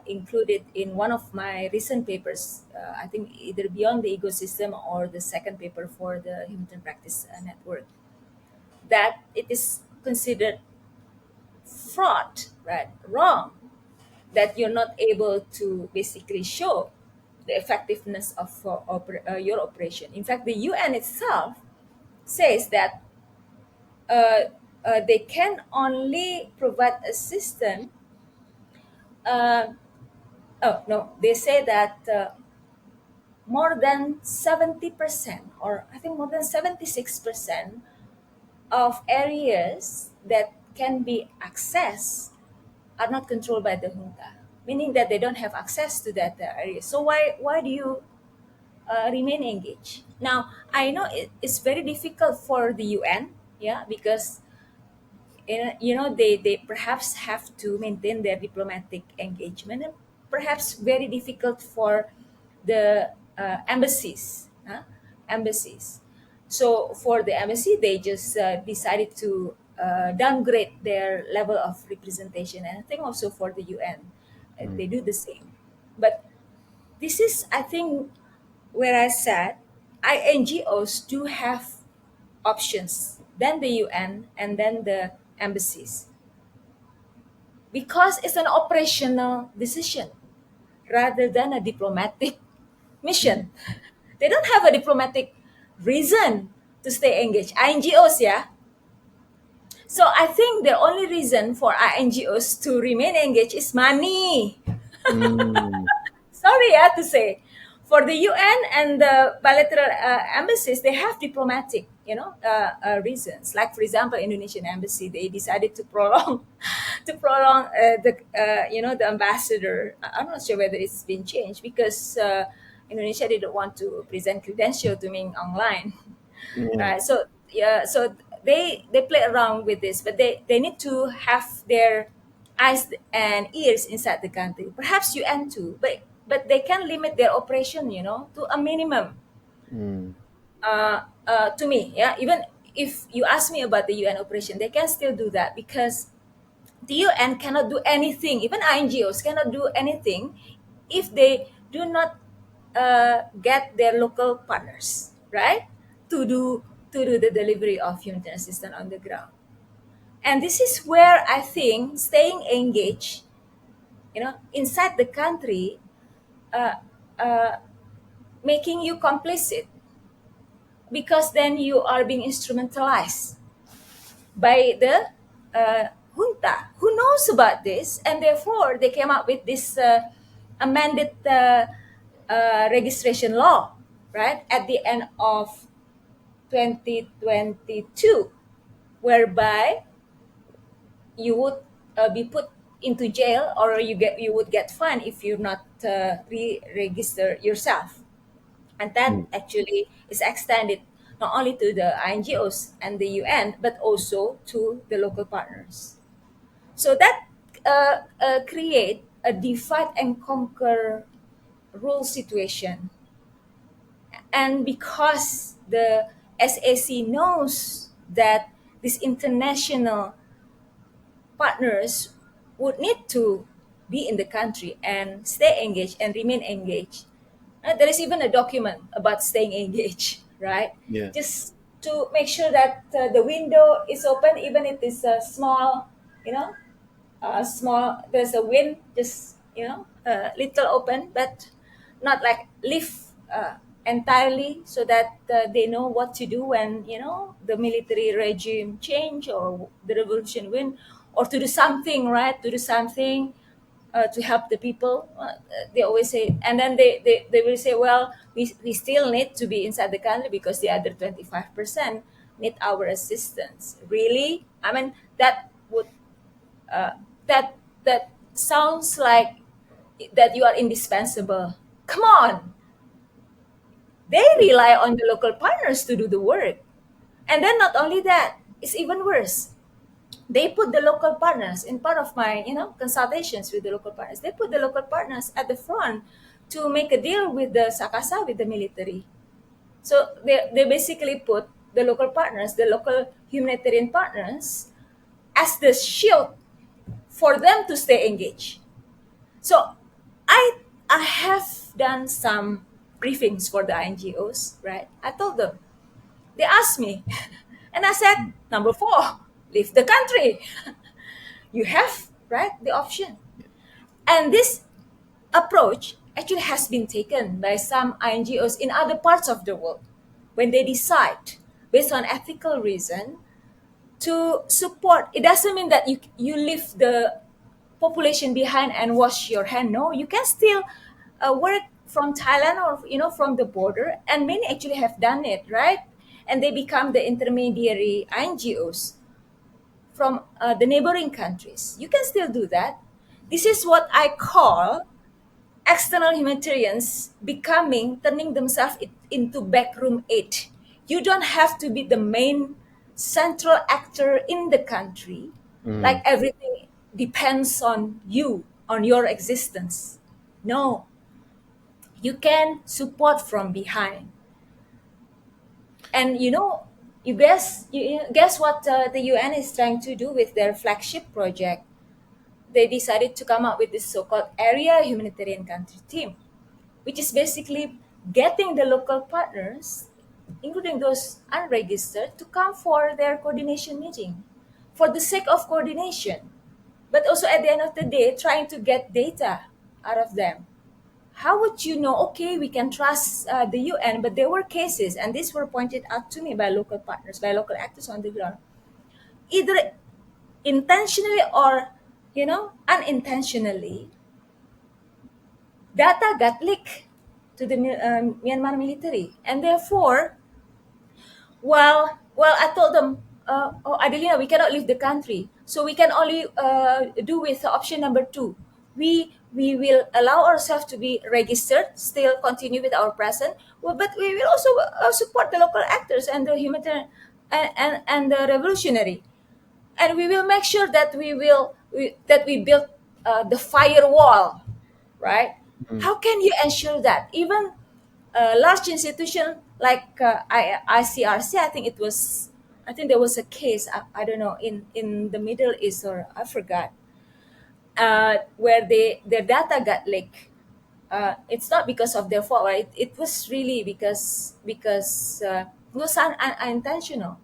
included in one of my recent papers, I think either Beyond the Ecosystem or the second paper for the Humanitarian Practice Network, that it is considered fraught, right, wrong, that you're not able to basically show the effectiveness of your operation. In fact, the UN itself says that they can only provide assistance. Oh no, they say that more than 70%, or I think more than 76% of areas that can be accessed are not controlled by the junta, meaning that they don't have access to that area. So why do you remain engaged? Now I know it's very difficult for the UN, yeah, because they perhaps have to maintain their diplomatic engagement, and perhaps very difficult for the embassies, embassies. So for the embassy, they just decided to downgrade their level of representation, and I think also for the UN, they do the same. But this is, I think, where I said INGOs do have options than the UN and then the embassies, because it's an operational decision rather than a diplomatic mission. They don't have a diplomatic reason to stay engaged. INGOs, yeah. So I think the only reason for INGOs to remain engaged is money. Mm, Sorry, I have to say. For the UN and the bilateral embassies, they have diplomatic reasons. Like, for example, Indonesian embassy, they decided to prolong the ambassador. I'm not sure whether it's been changed because Indonesia didn't want to present credential to Ming online. Yeah. Right. So yeah, so they play around with this, but they need to have their eyes and ears inside the country. Perhaps UN too, but they can limit their operation, to a minimum. Mm. To me, yeah. Even if you ask me about the UN operation, they can still do that because the UN cannot do anything. Even NGOs cannot do anything if they do not get their local partners, right, to do the delivery of humanitarian assistance on the ground. And this is where I think staying engaged, inside the country, uh, uh, making you complicit because then you are being instrumentalized by the junta who knows about this, and therefore they came up with this amended registration law, right, at the end of 2022, whereby you would be put into jail, or you would get fined if you not re-register yourself. And that Mm. actually is extended not only to the NGOs and the UN, but also to the local partners. So that create a divide and conquer rule situation. And because the SAC knows that these international partners would need to be in the country and stay engaged and remain engaged. There is even a document about staying engaged, right? Yeah. Just to make sure that the window is open, even if it's a small, there's a wind, just, little open, but not like lift entirely, so that they know what to do when, the military regime change or the revolution win, or to do something, right, to do something to help the people. They always say, and then they will say, well, we still need to be inside the country because the other 25% need our assistance. Really? I mean, that would uh, that that sounds like that you are indispensable. Come on, they rely on the local partners to do the work. And then not only that, it's even worse. They put the local partners in part of my, consultations with the local partners. They put the local partners at the front to make a deal with the Sakasa, with the military. So they basically put the local partners, the local humanitarian partners, as the shield for them to stay engaged. So I have done some briefings for the NGOs, right? I told them, they asked me, and I said, number four, leave the country. You have, right, the option. And this approach actually has been taken by some NGOs in other parts of the world when they decide, based on ethical reason, to support. It doesn't mean that you leave the population behind and wash your hand. No, you can still work from Thailand, or from the border, and many actually have done it, right? And they become the intermediary NGOs from the neighboring countries. You can still do that. This is what I call external humanitarians turning themselves into backroom aid. You don't have to be the main central actor in the country, like Mm. everything depends on you, on your existence. No, you can support from behind. And you guess what the UN is trying to do with their flagship project. They decided to come up with this so-called area humanitarian country team, which is basically getting the local partners, including those unregistered, to come for their coordination meeting for the sake of coordination, but also at the end of the day, trying to get data out of them. How would you know, okay, we can trust the UN, but there were cases, and these were pointed out to me by local partners, by local actors on the ground, either intentionally or, unintentionally, data got leaked to the Myanmar military, and therefore Well, I told them, oh, Adelina, we cannot leave the country, so we can only do with option number two. We will allow ourselves to be registered, still continue with our present, well, but we will also support the local actors and the humanitarian and the revolutionary, and we will make sure that that we build the firewall, right? How can you ensure that even a large institution like ICRC, I think there was a case, I don't know, in the Middle East, or I forgot, where their data got leaked. It's not because of their fault, right? It was really because it was unintentional.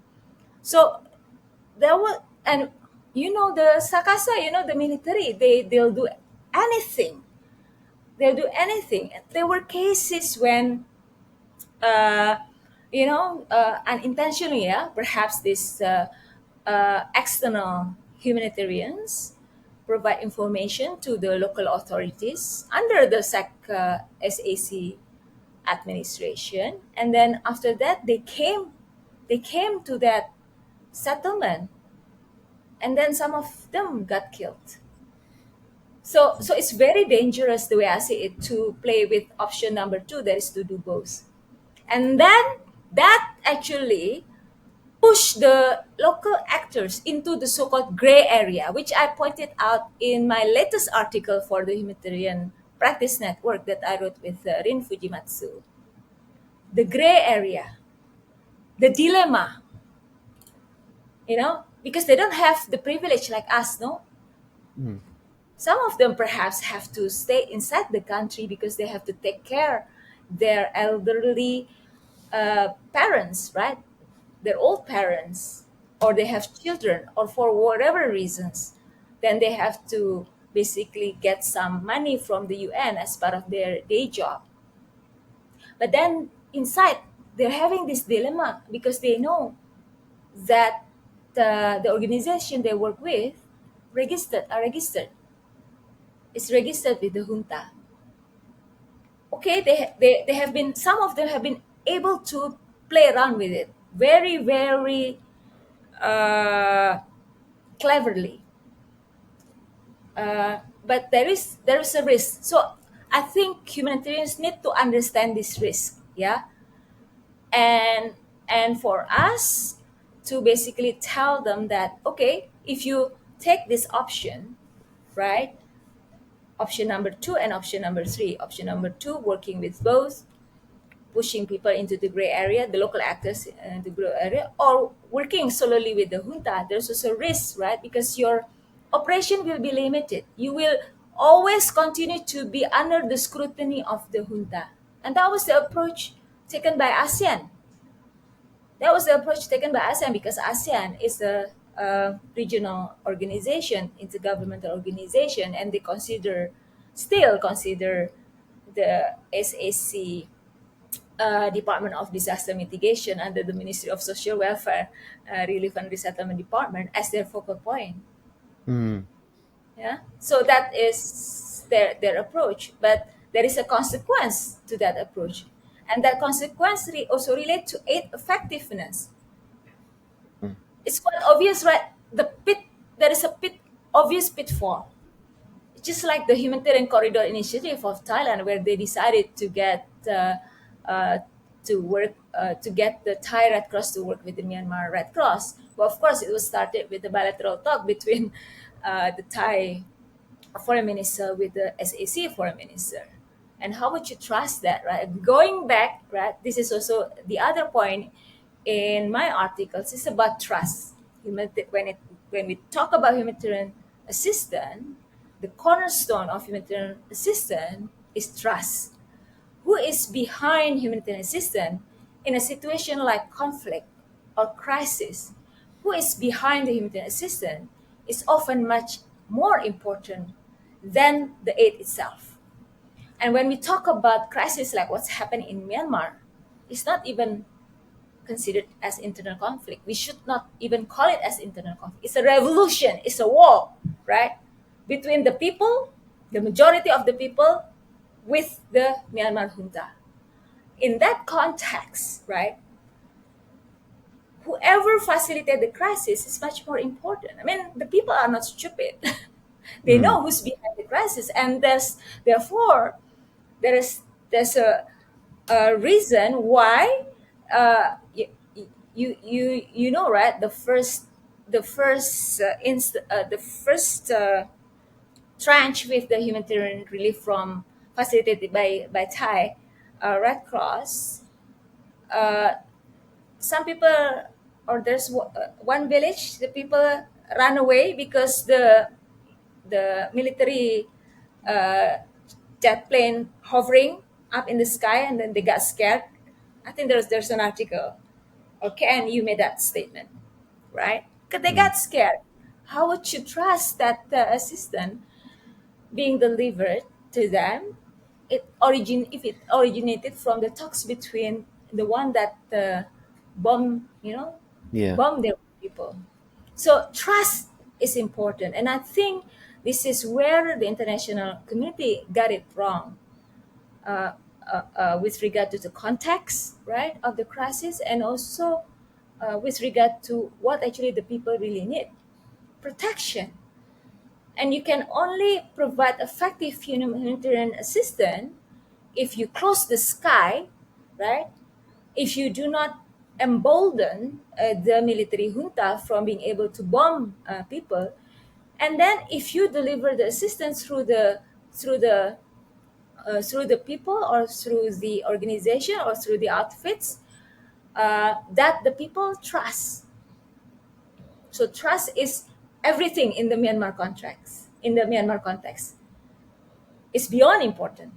So there was, and the Sakasa, the military, they'll do anything. They'll do anything. There were cases when uh, unintentionally, yeah, perhaps these external humanitarians provide information to the local authorities under the SAC administration, and then after that they came to that settlement, and then some of them got killed. So it's very dangerous, the way I see it, to play with option number two, that is to do both. And then that actually push the local actors into the so-called gray area, which I pointed out in my latest article for the Humanitarian Practice Network that I wrote with Rin Fujimatsu. The gray area, the dilemma, because they don't have the privilege like us, no? Some of them perhaps have to stay inside the country because they have to take care their elderly parents, right? Their old parents, or they have children, or for whatever reasons, then they have to basically get some money from the UN as part of their day job. But then inside, they're having this dilemma because they know that the organization they work with are registered. It's registered with the junta. Okay, they have been, some of them have been able to play around with it very, very cleverly. But there is a risk. So I think humanitarians need to understand this risk, yeah, and for us to basically tell them that, okay, if you take this option, right, option number two and option number three. Option number two, working with both, pushing people into the gray area, the local actors in the gray area, or working solely with the junta. There's also risk, right? Because your operation will be limited. You will always continue to be under the scrutiny of the junta. And that was the approach taken by ASEAN. That was the approach taken by ASEAN because ASEAN is a regional organization, intergovernmental organization, and they still consider the SAC Department of Disaster Mitigation under the Ministry of Social Welfare, Relief and Resettlement Department as their focal point. Yeah, so that is their approach, but there is a consequence to that approach, and that consequence also relate to aid effectiveness. It's quite obvious, right? There is a obvious pitfall, just like the humanitarian corridor initiative of Thailand, where they decided to get uh, to get the Thai Red Cross to work with the Myanmar Red Cross. Well, of course, it was started with a bilateral talk between the Thai foreign minister with the SAC foreign minister. And how would you trust that, right? Going back, right? This is also the other point in my articles. It's about trust. When we talk about humanitarian assistance, the cornerstone of humanitarian assistance is trust. Who is behind humanitarian assistance in a situation like conflict or crisis? Who is behind the humanitarian assistance is often much more important than the aid itself. And when we talk about crisis like what's happening in Myanmar, it's not even considered as internal conflict. We should not even call it as internal conflict. It's a revolution. It's a war, right? Between the people, the majority of the people, with the Myanmar junta. In that context, right, whoever facilitated the crisis is much more important. I mean, the people are not stupid. They know who's behind the crisis, and therefore there's a reason why you know, right, the first tranche with the humanitarian relief from facilitated by Thai Red Cross. Some people, or one village, the people ran away because the military jet plane hovering up in the sky, and then they got scared. I think there's an article, okay, and you made that statement, right? Because they got scared. How would you trust that assistance being delivered to them? If it originated from the talks between the one that bomb, Yeah. bomb their people. So trust is important, and I think this is where the international community got it wrong, with regard to the context, right, of the crisis, and also with regard to what actually the people really need: protection. And you can only provide effective humanitarian assistance if you close the sky, right? If you do not embolden the military junta from being able to bomb people, and then if you deliver the assistance through the people, or through the organization, or through the outfits that the people trust. So trust is everything in the Myanmar contracts. In the Myanmar context, it's beyond important.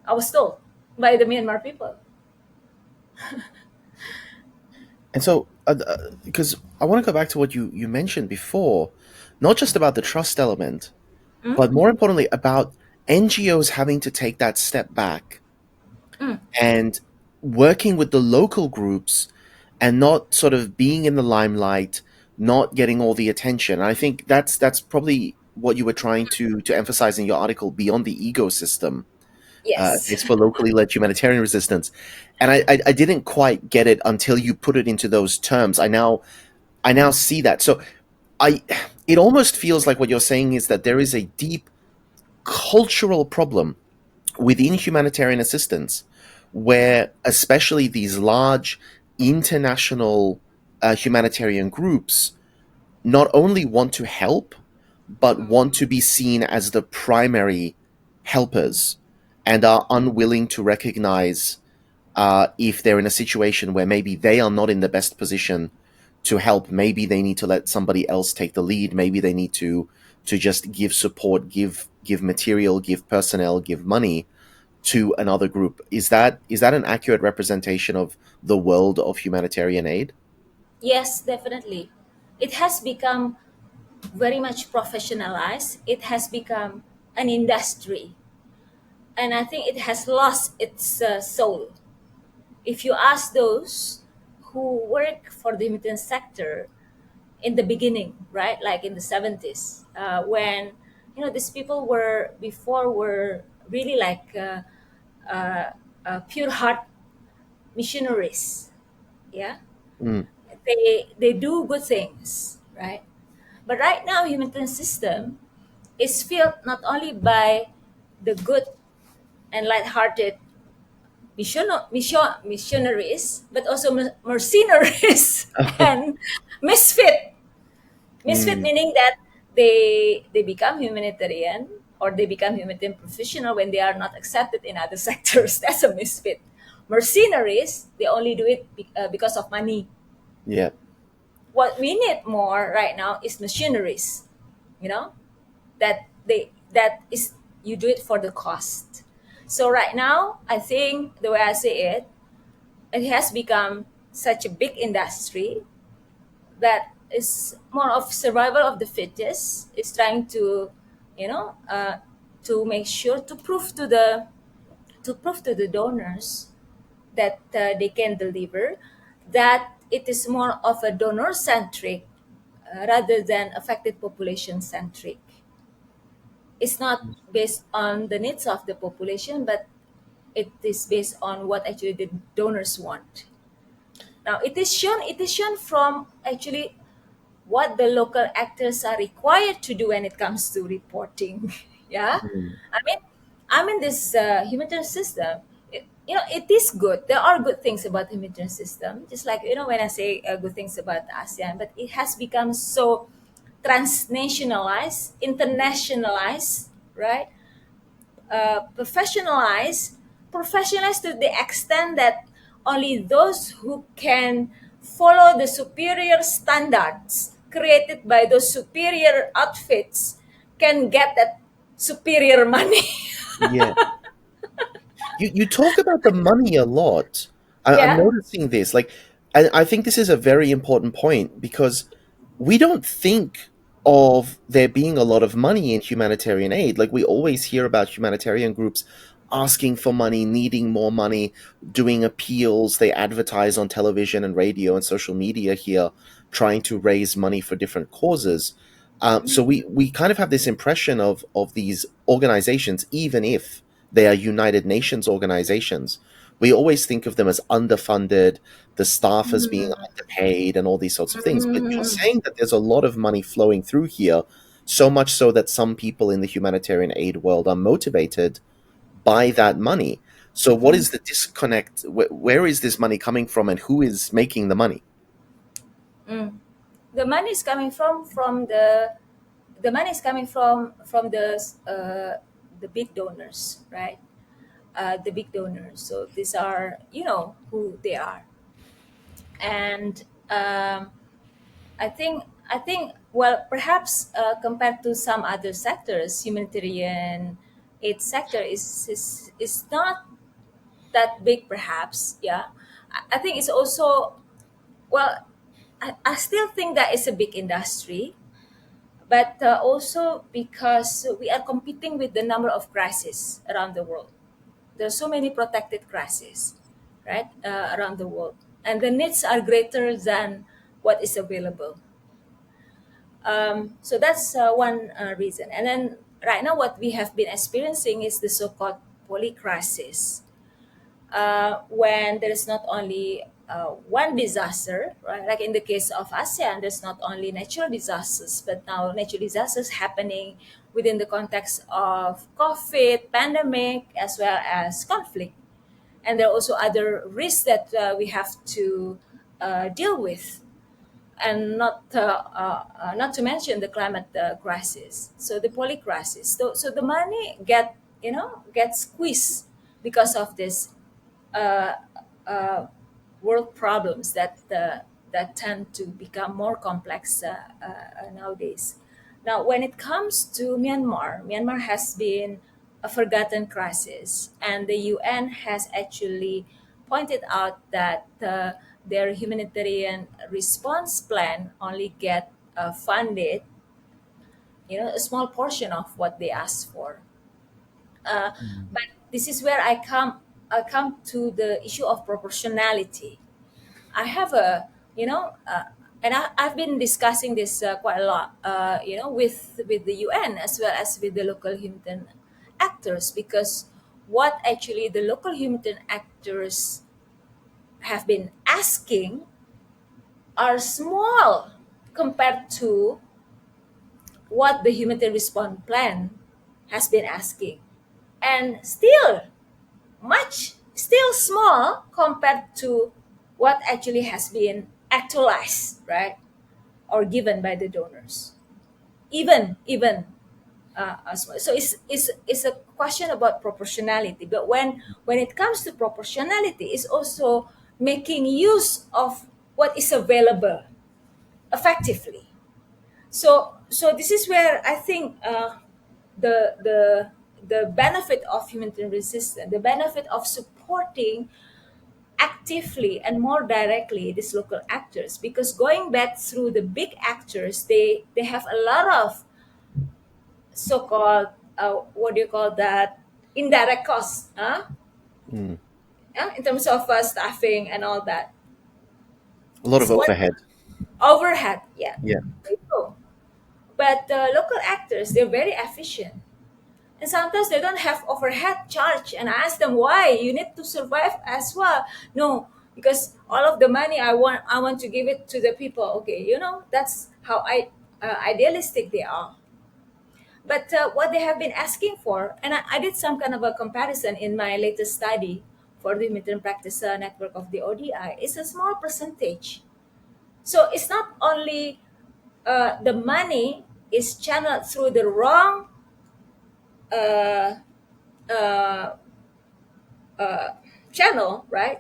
I was told by the Myanmar people. And so, because I want to go back to what you mentioned before, not just about the trust element, but more importantly about NGOs having to take that step back and working with the local groups and not sort of being in the limelight, not getting all the attention. I think that's probably what you were trying to emphasize in your article, Beyond the Ecosystem. Yes. It's for locally led humanitarian resistance, and I didn't quite get it until you put it into those terms. I now see that. So it almost feels like what you're saying is that there is a deep cultural problem within humanitarian assistance, where especially these large international humanitarian groups not only want to help, but want to be seen as the primary helpers and are unwilling to recognize if they're in a situation where maybe they are not in the best position to help. Maybe they need to let somebody else take the lead. Maybe they need to just give support, give material, give personnel, give money to another group. Is that an accurate representation of the world of humanitarian aid? Yes, definitely. It has become very much professionalized. It has become an industry. And I think it has lost its soul. If you ask those who work for the humanitarian sector in the beginning, right, like in the 70s, when these people were really like pure heart missionaries, yeah, Mm, they do good things, right? But right now, humanitarian system is filled not only by the good and light-hearted missionaries, but also mercenaries and misfit. Misfit mm, meaning that they become humanitarian, or they become humanitarian professional when they are not accepted in other sectors. That's a misfit. Mercenaries, they only do it because of money. yeah. What we need more right now is machineries, you know, that is, you do it for the cost. So right now, I think the way I say it, it has become such a big industry that is more of survival of the fittest. It's trying to, you know, to make sure to prove to the donors that they can deliver, that it is more of a donor centric rather than affected population centric. It's not based on the needs of the population, but it is based on what actually the donors want. Now it is shown from actually what the local actors are required to do when it comes to reporting. Yeah, Mm. I mean, this humanitarian system. It is good. There are good things about the humanitarian system. Just like when I say good things about ASEAN, but it has become so transnationalized, internationalized, right? Professionalized, professionalized to the extent that only those who can follow the superior standards created by those superior outfits can get that superior money. Yeah. You talk about the money a lot. I'm Yeah. noticing this. Like, I think this is a very important point because we don't think of there being a lot of money in humanitarian aid. Like, we always hear about humanitarian groups asking for money, needing more money, doing appeals. They advertise on television and radio and social media here, trying to raise money for different causes. So we kind of have this impression of these organizations, even if they are United Nations organizations. We always think of them as underfunded, the staff as being underpaid, and all these sorts of things. But you're saying that there's a lot of money flowing through here, so much so that some people in the humanitarian aid world are motivated by that money. So, what is the disconnect? Where is this money coming from, and who is making the money? The money is coming from the money is coming from the big donors, right? The big donors. So these are who they are, and I think well, perhaps compared to some other sectors, humanitarian aid sector is not that big, perhaps. Yeah, I think it's also, well, I still think that it's a big industry, but also because we are competing with the number of crises around the world. There's so many protected crises, right, around the world, and the needs are greater than what is available. So that's one reason. And then right now, what we have been experiencing is the so-called poly crisis, when there is not only one disaster, right? Like in the case of ASEAN, there's not only natural disasters, but now natural disasters happening within the context of COVID, pandemic, as well as conflict. And there are also other risks that we have to deal with, and not to mention the climate crisis. So the poly crisis. So the money get squeezed because of this uh, uh, world problems that tend to become more complex nowadays. Now, when it comes to Myanmar, Myanmar has been a forgotten crisis, and the UN has actually pointed out that their humanitarian response plan only get funded, a small portion of what they asked for. Uh, but this is where I come to the issue of proportionality. I have and I've been discussing this quite a lot, with the UN as well as with the local humanitarian actors, because what actually the local humanitarian actors have been asking are small compared to what the humanitarian response plan has been asking, and still small compared to what actually has been actualized, right, or given by the donors. Even so it's a question about proportionality. But when it comes to proportionality, it's also making use of what is available effectively. So this is where I think the the the benefit of humanitarian resistance, the benefit of supporting actively and more directly these local actors, because going back through the big actors, they have a lot of so-called what do you call that, indirect costs, Mm. yeah, in terms of staffing and all that. A lot of So what overhead. overhead, yeah, Yeah. there you go. But local actors, they're very efficient. And sometimes they don't have overhead charge. And I ask them, why? You need to survive as well. No, because all of the money I want to give it to the people. Okay, that's how idealistic they are. But what they have been asking for, and I did some kind of a comparison in my latest study for the humanitarian practice network of the ODI, is a small percentage. So it's not only the money is channeled through the wrong uh, uh, channel, right?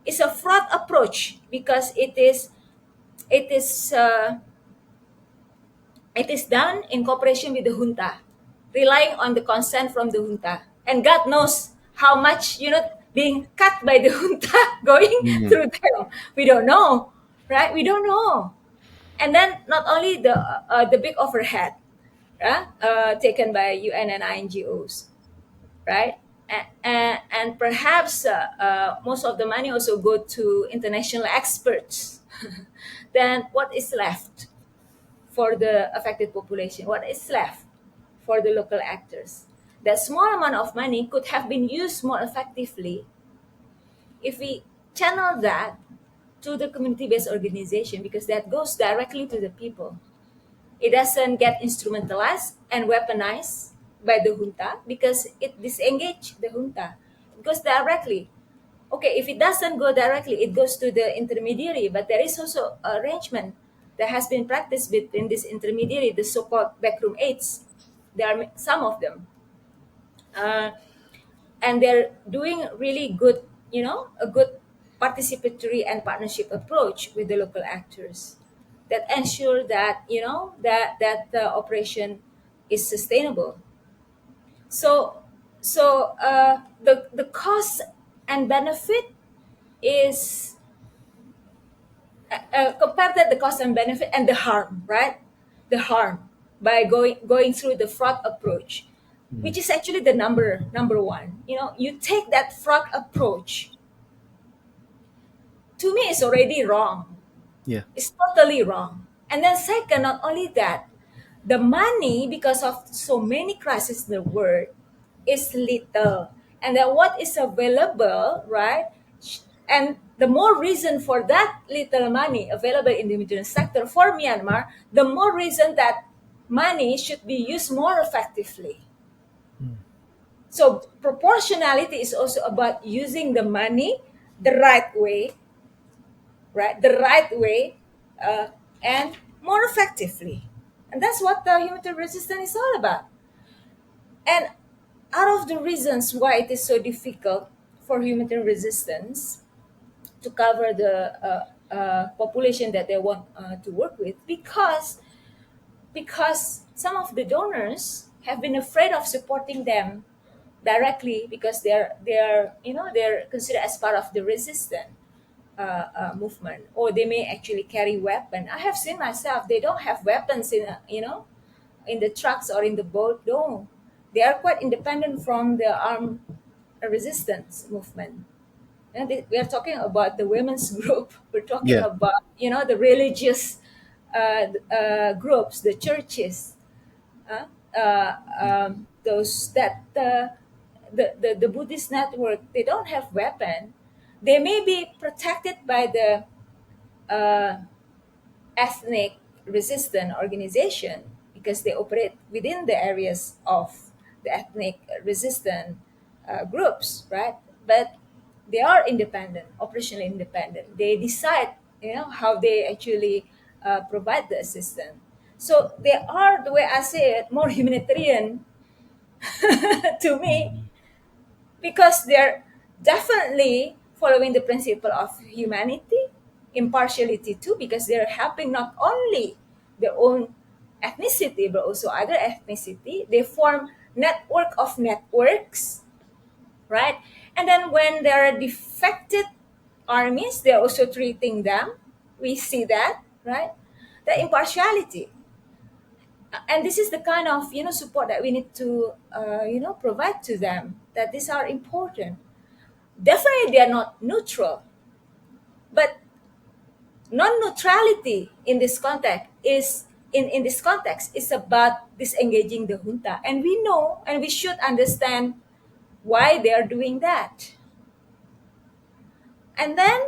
It's a fraud approach because it is uh, it is done in cooperation with the junta, relying on the consent from the junta, and God knows how much being cut by the junta going Mm. through them. We don't know, right? We don't know. And then not only the big overhead, taken by UN and NGOs, right? And perhaps most of the money also go to international experts. Then what is left for the affected population? What is left for the local actors? That small amount of money could have been used more effectively if we channel that to the community-based organization, because that goes directly to the people. It doesn't get instrumentalized and weaponized by the junta because it disengages the junta. It goes directly. Okay, if it doesn't go directly, it goes to the intermediary. But there is also arrangement that has been practiced between this intermediary, the so-called backroom aides. There are some of them. Uh, and they're doing really good, a good participatory and partnership approach with the local actors that ensure that that operation is sustainable. So so the cost and benefit is compare that, the cost and benefit and the harm, right? The harm by going through the fraud approach, which is actually the number one. You take that fraud approach, to me it's already wrong. Yeah. It's totally wrong. And then second, not only that, the money, because of so many crises in the world, is little. And then what is available, right? And the more reason for that little money available in the humanitarian sector for Myanmar, the more reason that money should be used more effectively. So proportionality is also about using the money the right way, right? The right way, and more effectively. And that's what the humanitarian resistance is all about. And out of the reasons why it is so difficult for humanitarian resistance to cover the population that they want to work with, because some of the donors have been afraid of supporting them directly because they're considered as part of the resistance movement, or they may actually carry weapon. I have seen myself; they don't have weapons in the trucks or in the boat. No, they are quite independent from the armed resistance movement. And we are talking about the women's group. We're talking Yeah. about the religious groups, the churches, those that the Buddhist network. They don't have weapon. They may be protected by the ethnic resistant organization because they operate within the areas of the ethnic resistant groups, right? But they are independent, operationally independent. They decide, how they actually provide the assistance. So they are, the way I say it, more humanitarian to me, because they're definitely following the principle of humanity, impartiality too, because they're helping not only their own ethnicity but also other ethnicity. They form network of networks, right? And then when there are defected armies, they're also treating them. We see that, right? The impartiality. And this is the kind of support that we need to provide to them, that these are important. Definitely they are not neutral, but non-neutrality in this context in this context is about disengaging the junta, and we know and we should understand why they are doing that. And then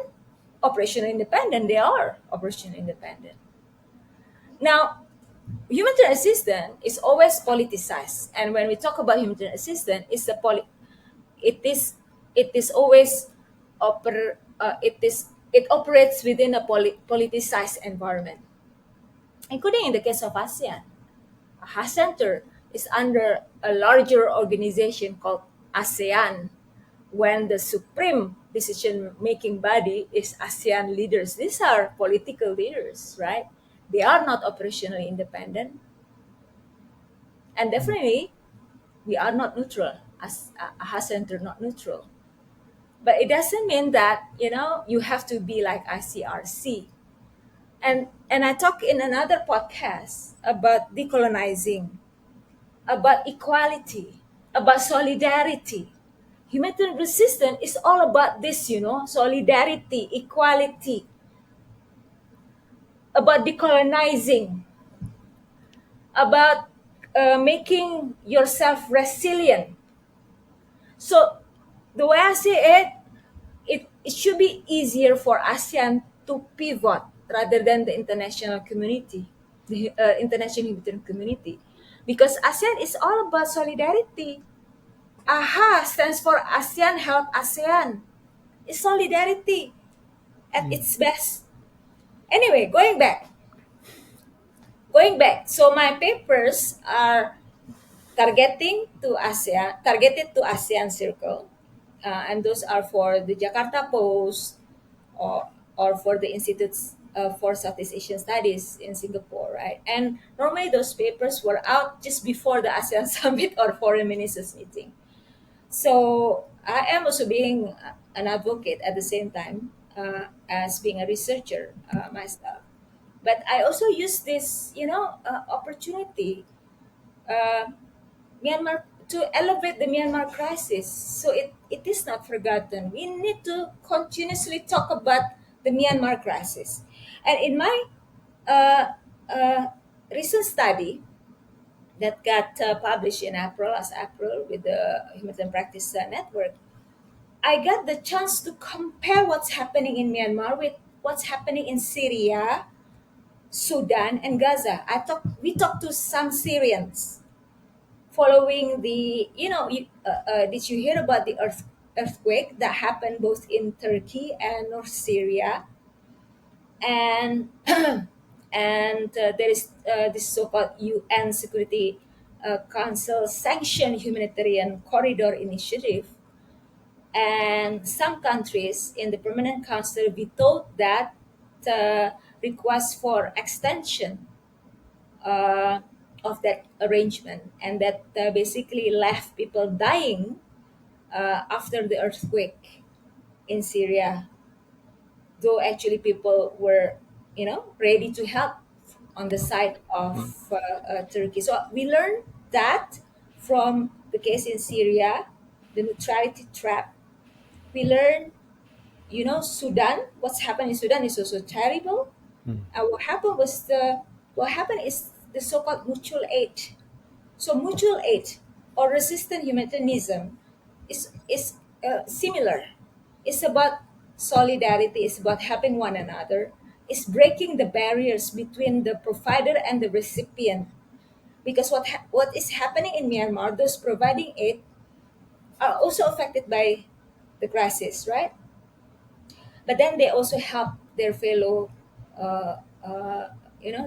operational independent, they are operational independent. Now, humanitarian assistance is always politicized, and when we talk about humanitarian assistance, it is it is always it operates within a politicized environment, including in the case of ASEAN. ASEAN Center is under a larger organization called ASEAN, when the supreme decision making body is ASEAN leaders. These are political leaders, right? They are not operationally independent. And definitely, we are not neutral, as ASEAN Center not neutral. But it doesn't mean that, you have to be like ICRC. And I talk in another podcast about decolonizing, about equality, about solidarity. Humanitarian resistance is all about this, solidarity, equality, about decolonizing, about making yourself resilient. So the way I see it should be easier for ASEAN to pivot rather than the international community, the international humanitarian community, because ASEAN is all about solidarity. AHA stands for ASEAN Help ASEAN. It's solidarity at its best. Anyway, going back. So my papers are targeted to ASEAN Circle, and those are for the Jakarta Post, or for the Institutes for Southeast Asian Studies in Singapore, right? And normally those papers were out just before the ASEAN Summit or Foreign Ministers meeting. So I am also being an advocate at the same time, as being a researcher myself. But I also use this, opportunity, uh, Myanmar, to elevate the Myanmar crisis, so it is not forgotten. We need to continuously talk about the Myanmar crisis. And in my uh, uh, recent study that got published in last April with the Humanitarian Practice Network, I got the chance to compare what's happening in Myanmar with what's happening in Syria, Sudan, and Gaza. We talked to some Syrians following the, did you hear about the earthquake that happened both in Turkey and North Syria? And there is this so-called UN Security Council sanctioned humanitarian corridor initiative, and some countries in the permanent council vetoed that request for extension uh, of that arrangement, and that basically left people dying after the earthquake in Syria, though actually people were, ready to help on the side of Turkey. So we learned that from the case in Syria, the neutrality trap. We learned, Sudan. What's happened in Sudan is also terrible. And what happened is the so-called mutual aid. So mutual aid or resistant humanitarianism is similar. It's about solidarity. It's about helping one another. It's breaking the barriers between the provider and the recipient. Because what is happening in Myanmar, those providing aid are also affected by the crisis, right? But then they also help their fellow, uh,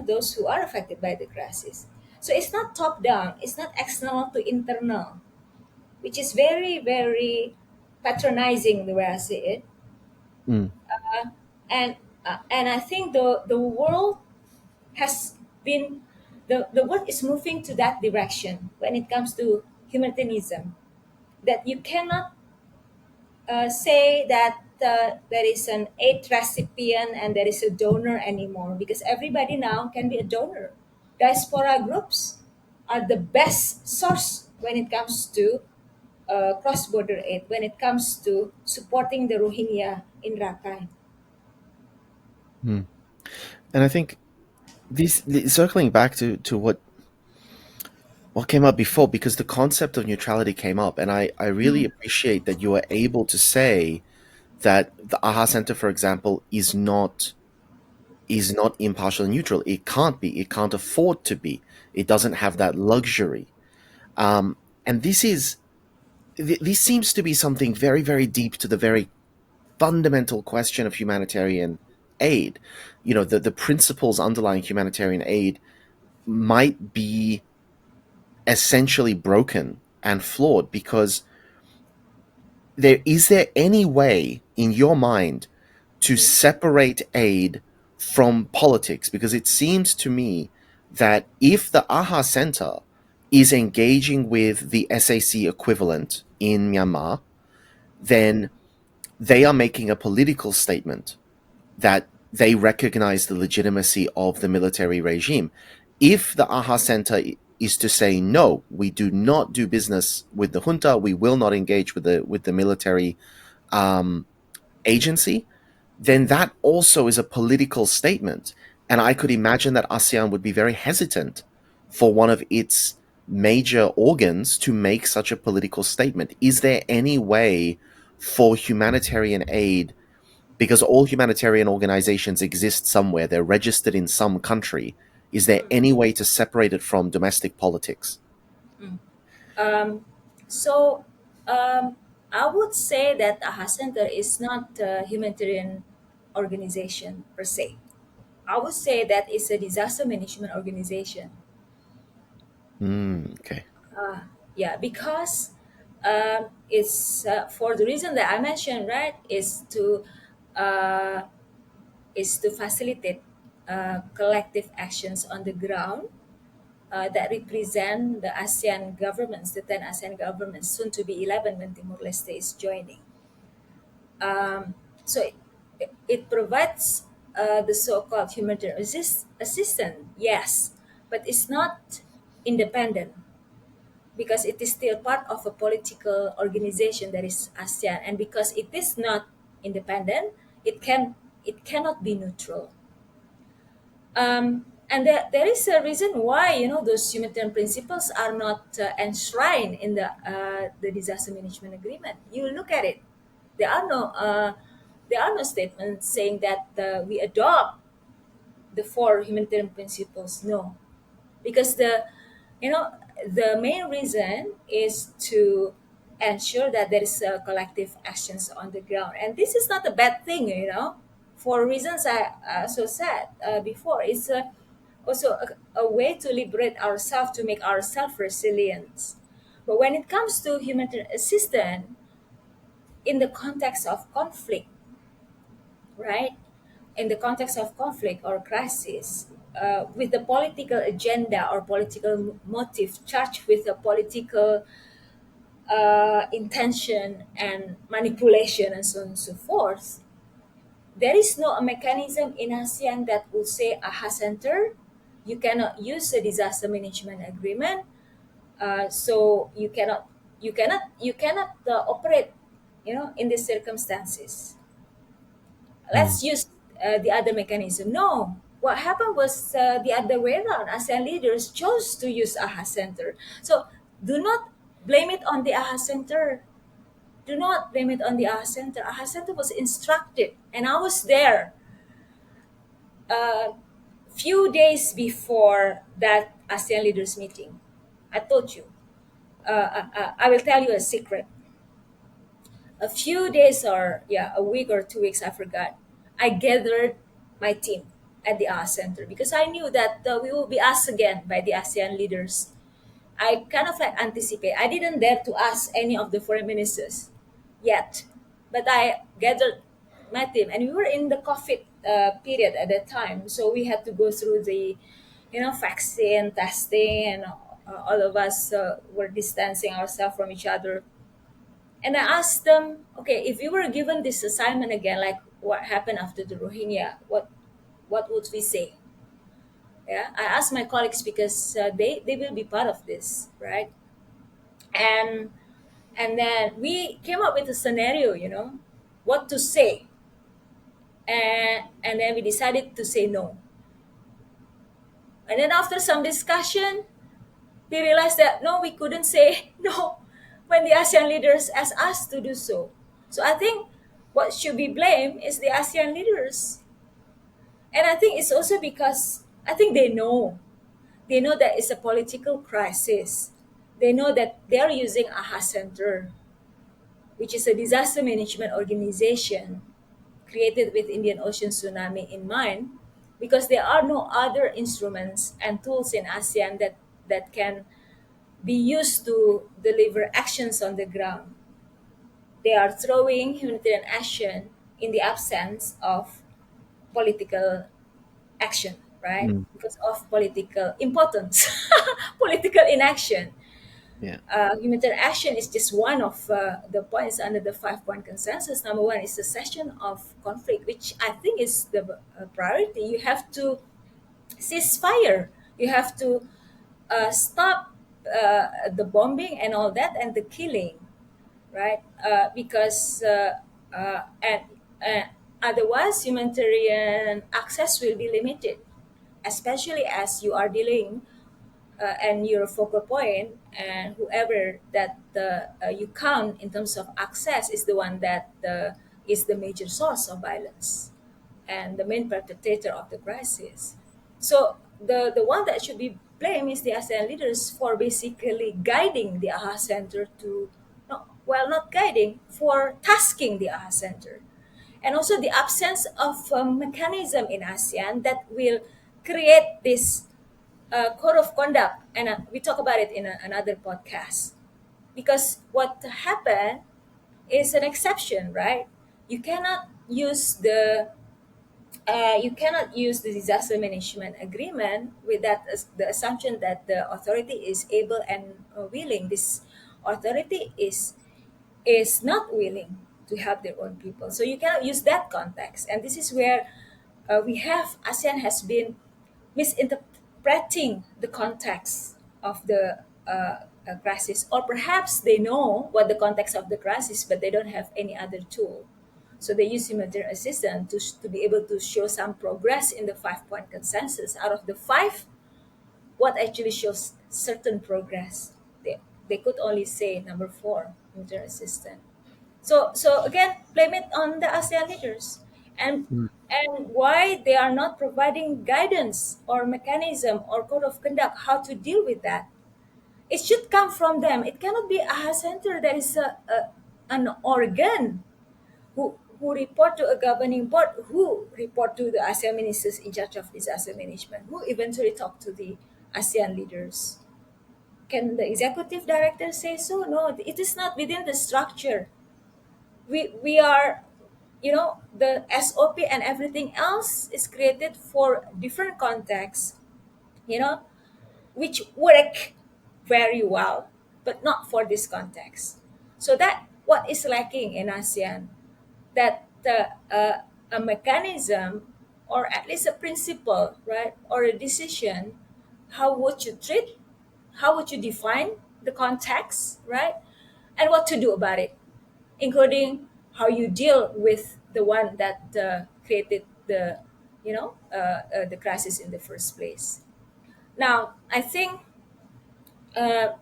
those who are affected by the crisis. So it's not top down. It's not external to internal, which is very, very patronizing the way I see it. Mm. And I think the world has been the world is moving to that direction when it comes to humanitarianism. That you cannot say that there is an aid recipient and there is a donor anymore, because everybody now can be a donor. Diaspora groups are the best source when it comes to cross-border aid, when it comes to supporting the Rohingya in Rakhine. Mm. And I think circling back to what came up before, because the concept of neutrality came up, and I really appreciate that you are able to say that the AHA Center, for example, is not impartial and neutral. It can't be. It can't afford to be. It doesn't have that luxury. And this seems to be something very, very deep to the very fundamental question of humanitarian aid. You know, the principles underlying humanitarian aid might be essentially broken and flawed, because is there any way in your mind to separate aid from politics? Because it seems to me that if the AHA Center is engaging with the SAC equivalent in Myanmar, then they are making a political statement that they recognize the legitimacy of the military regime. If the AHA Center is to say, no, we do not do business with the junta, we will not engage with the military agency, then that also is a political statement. And I could imagine that ASEAN would be very hesitant for one of its major organs to make such a political statement. Is there any way for humanitarian aid, because all humanitarian organizations exist somewhere, they're registered in some country, is there any way to separate it from domestic politics? So I would say that AHA Center is not a humanitarian organization per se. I would say that it's a disaster management organization. Okay. Yeah, because it's for the reason that I mentioned, right? Uh, is to facilitate collective actions on the ground that represent the ASEAN governments, the 10 ASEAN governments, soon to be 11 when Timor-Leste is joining. So it provides the so-called humanitarian assistance, yes, but it's not independent because it is still part of a political organization that is ASEAN, and because it is not independent, it cannot be neutral. And there is a reason why those humanitarian principles are not enshrined in the disaster management agreement. You look at it, there are no statements saying that we adopt the four humanitarian principles. No, because the main reason is to ensure that there is collective actions on the ground, and this is not a bad thing, for reasons I also said before. It's also a way to liberate ourselves, to make ourselves resilient. But when it comes to humanitarian assistance in the context of conflict, right? In the context of conflict or crisis, with the political agenda or political motive charged with a political intention and manipulation and so on and so forth, there is no mechanism in ASEAN that will say AHA Center, you cannot use a disaster management agreement, so you cannot operate, in these circumstances. Let's use the other mechanism. No, what happened was the other way around. ASEAN leaders chose to use AHA Center. So do not blame it on the AHA Center. Do not blame it on the AHA Center. AHA Center was instructed, and I was there a few days before that ASEAN leaders meeting. I told you. I will tell you a secret. A few days, or a week or 2 weeks, I forgot, I gathered my team at the ASEAN Center because I knew that we will be asked again by the ASEAN leaders. I kind of like anticipate. I didn't dare to ask any of the foreign ministers yet, but I gathered my team, and we were in the COVID period at that time, so we had to go through the, vaccine testing, and all of us were distancing ourselves from each other. And I asked them, okay, if we were given this assignment again, like what happened after the Rohingya, what would we say? Yeah, I asked my colleagues because they will be part of this, right? And then we came up with a scenario, what to say, and then we decided to say no. And then after some discussion, we realized that no, we couldn't say no when the ASEAN leaders asked us to do so. So I think what should be blamed is the ASEAN leaders. And I think it's also because I think they know that it's a political crisis. They know that they're using AHA Center, which is a disaster management organization created with Indian Ocean tsunami in mind, because there are no other instruments and tools in ASEAN that can be used to deliver actions on the ground. They are throwing humanitarian action in the absence of political action, right? Mm. Because of political impotence, political inaction. Yeah. Humanitarian action is just one of the points under the 5 point consensus. Number one is the cessation of conflict, which I think is the priority. You have to cease fire. You have to stop the bombing and all that and the killing, right? Because and otherwise, humanitarian access will be limited, especially as you are dealing and your focal point and whoever that you count in terms of access is the one that is the major source of violence and the main perpetrator of the crisis. So the one that should be blamed is the ASEAN leaders for basically guiding the AHA Center to, no, well, not guiding, for tasking the AHA Center. And also the absence of a mechanism in ASEAN that will create this code of conduct. And we talk about it in another podcast. Because what happened is an exception, right? You cannot use the disaster management agreement with that as the assumption that the authority is able and willing. This authority is not willing to help their own people, so you cannot use that context. And this is where we have ASEAN has been misinterpreting the context of the crisis, or perhaps they know what the context of the crisis, but they don't have any other tool. So they use humanitarian assistance to be able to show some progress in the 5 point consensus. Out of the five, what actually shows certain progress? They could only say number four, humanitarian assistance. So again, blame it on the ASEAN leaders, and Mm. and why they are not providing guidance or mechanism or code of conduct how to deal with that. It should come from them. It cannot be a center that is an organ who report to a governing board, who report to the ASEAN ministers in charge of disaster management, who eventually talk to the ASEAN leaders. Can the executive director say so? No, it is not within the structure. We are, the SOP and everything else is created for different contexts, you know, which work very well, but not for this context. So that what is lacking in ASEAN, that a mechanism or at least a principle, right, or a decision, how would you treat, how would you define the context, right, and what to do about it, including how you deal with the one that created the crisis in the first place. Now, I think the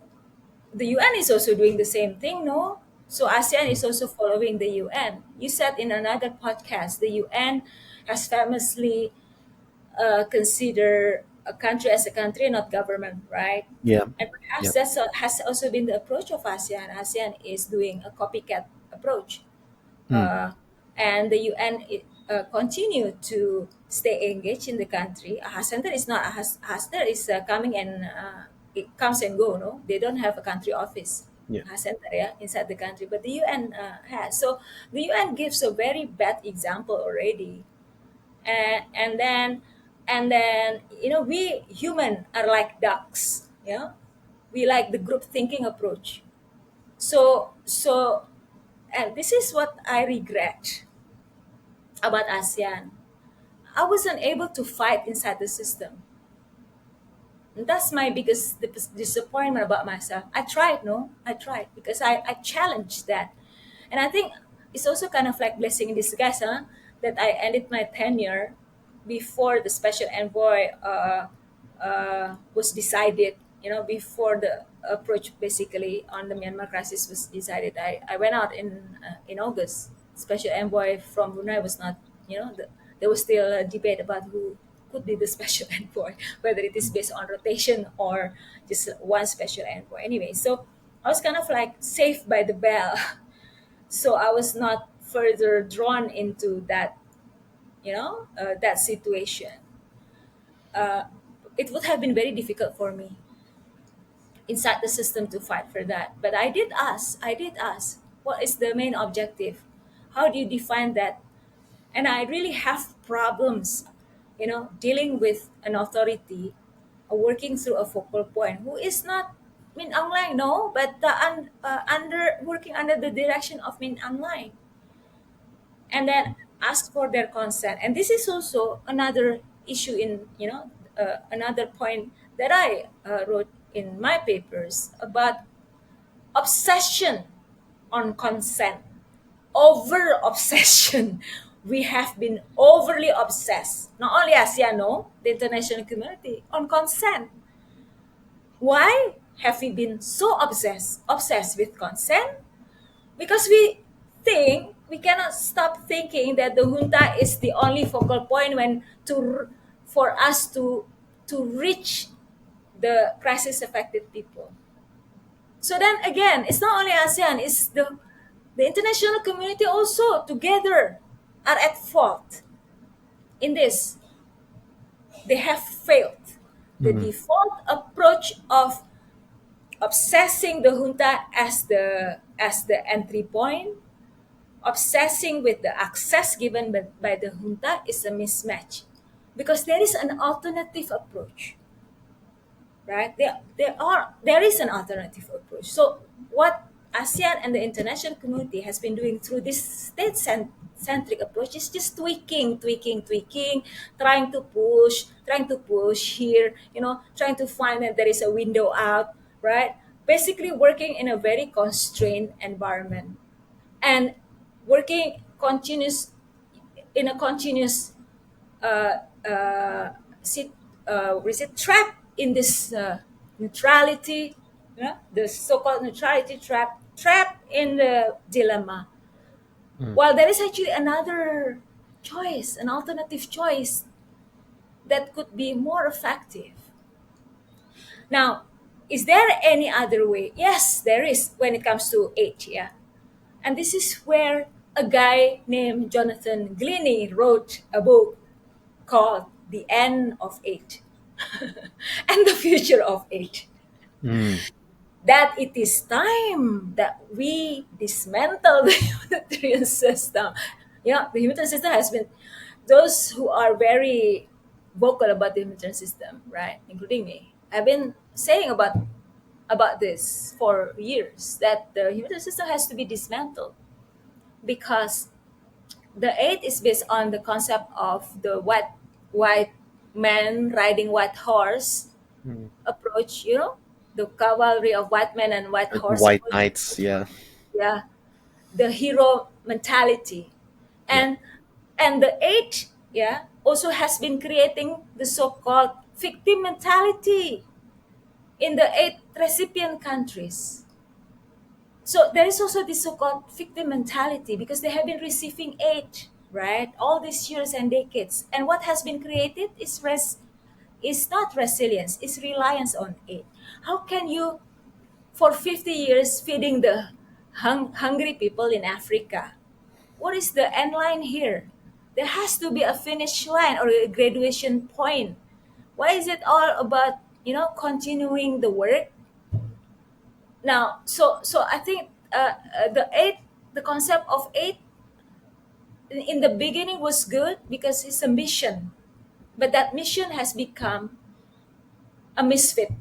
UN is also doing the same thing, no? So ASEAN is also following the UN. You said in another podcast, the UN has famously considered a country as a country, not government, right? Yeah. And perhaps Yeah. has also been the approach of ASEAN. ASEAN is doing a copycat approach, Mm. and the UN continue to stay engaged in the country. A center is not a center is coming and it comes and go. No, they don't have a country office. Yeah. A center, yeah, inside the country, but the UN has. So the UN gives a very bad example already, and then we human are like ducks. Yeah, we like the group thinking approach. So and this is what I regret about ASEAN. I wasn't able to fight inside the system. And that's my biggest disappointment about myself. I tried, no? I tried because I challenged that. And I think it's also kind of like blessing in disguise, huh? That I ended my tenure before the special envoy was decided, before the approach basically on the Myanmar crisis was decided. I went out in August special envoy from Brunei was not, there was still a debate about who could be the special envoy, whether it is based on rotation or just one special envoy. Anyway, so I was kind of like saved by the bell. So I was not further drawn into that, that situation. It would have been very difficult for me inside the system to fight for that. But I did ask, what is the main objective? How do you define that? And I really have problems, dealing with an authority, working through a focal point who is not Min Aung Hlaing, no, but under working under the direction of Min Aung Hlaing, and then ask for their consent. And this is also another issue in, another point that I wrote in my papers about obsession on consent, over obsession. We have been overly obsessed, not only ASEAN, no, the international community, on consent. Why have we been so obsessed with consent? Because we cannot stop thinking that the junta is the only focal point for us to reach the crisis affected people. So then again, it's not only ASEAN, it's the international community also together are at fault in this. They have failed. The default approach of obsessing the junta as the entry point, obsessing with the access given by the junta is a mismatch, because there is an alternative approach, right? There is an alternative approach. So what ASEAN and the international community has been doing through this state-centric approach is just tweaking, trying to push here, trying to find that there is a window out, right? Basically working in a very constrained environment and working in a continuous trap in this neutrality, the so-called neutrality trap in the dilemma. While there is actually another choice, an alternative choice that could be more effective. Now, is there any other way? Yes, there is when it comes to aid, yeah. And this is where a guy named Jonathan Glennie wrote a book called The End of Aid and the Future of Aid. That it is time that we dismantle the humanitarian system. The humanitarian system has been, those who are very vocal about the humanitarian system, right, including me, I've been saying about this for years, that the humanitarian system has to be dismantled because the aid is based on the concept of the white man riding white horse approach, the cavalry of white men and white horse White approach. knights, yeah. Yeah, the hero mentality, and the aid, yeah, also has been creating the so-called victim mentality in the aid recipient countries. So there is also this so-called victim mentality because they have been receiving aid, right, all these years and decades. And what has been created is not resilience, it's reliance on aid. How can you, for 50 years, feeding the hungry people in Africa? What is the end line here? There has to be a finish line or a graduation point. Why is it all about, continuing the work? Now, so I think the concept of aid in the beginning was good because it's a mission, but that mission has become a misfit.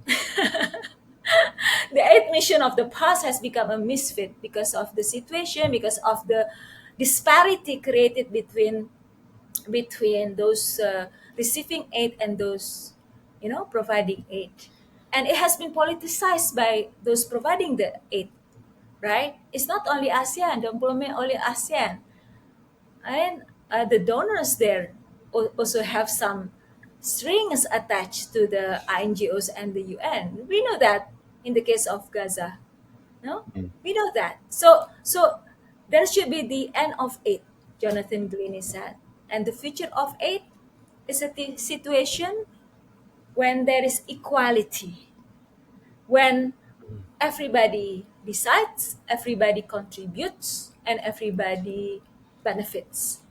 The aid mission of the past has become a misfit because of the situation, because of the disparity created between those receiving aid and those, providing aid. And it has been politicized by those providing the aid, right? It's not only ASEAN, don't blame only ASEAN. And the donors there also have some strings attached to the NGOs and the UN. We know that in the case of Gaza. No? We know that. So There should be the end of aid, Jonathan Glennie said. And the future of aid is a situation when there is equality, when everybody decides, everybody contributes, and everybody benefits.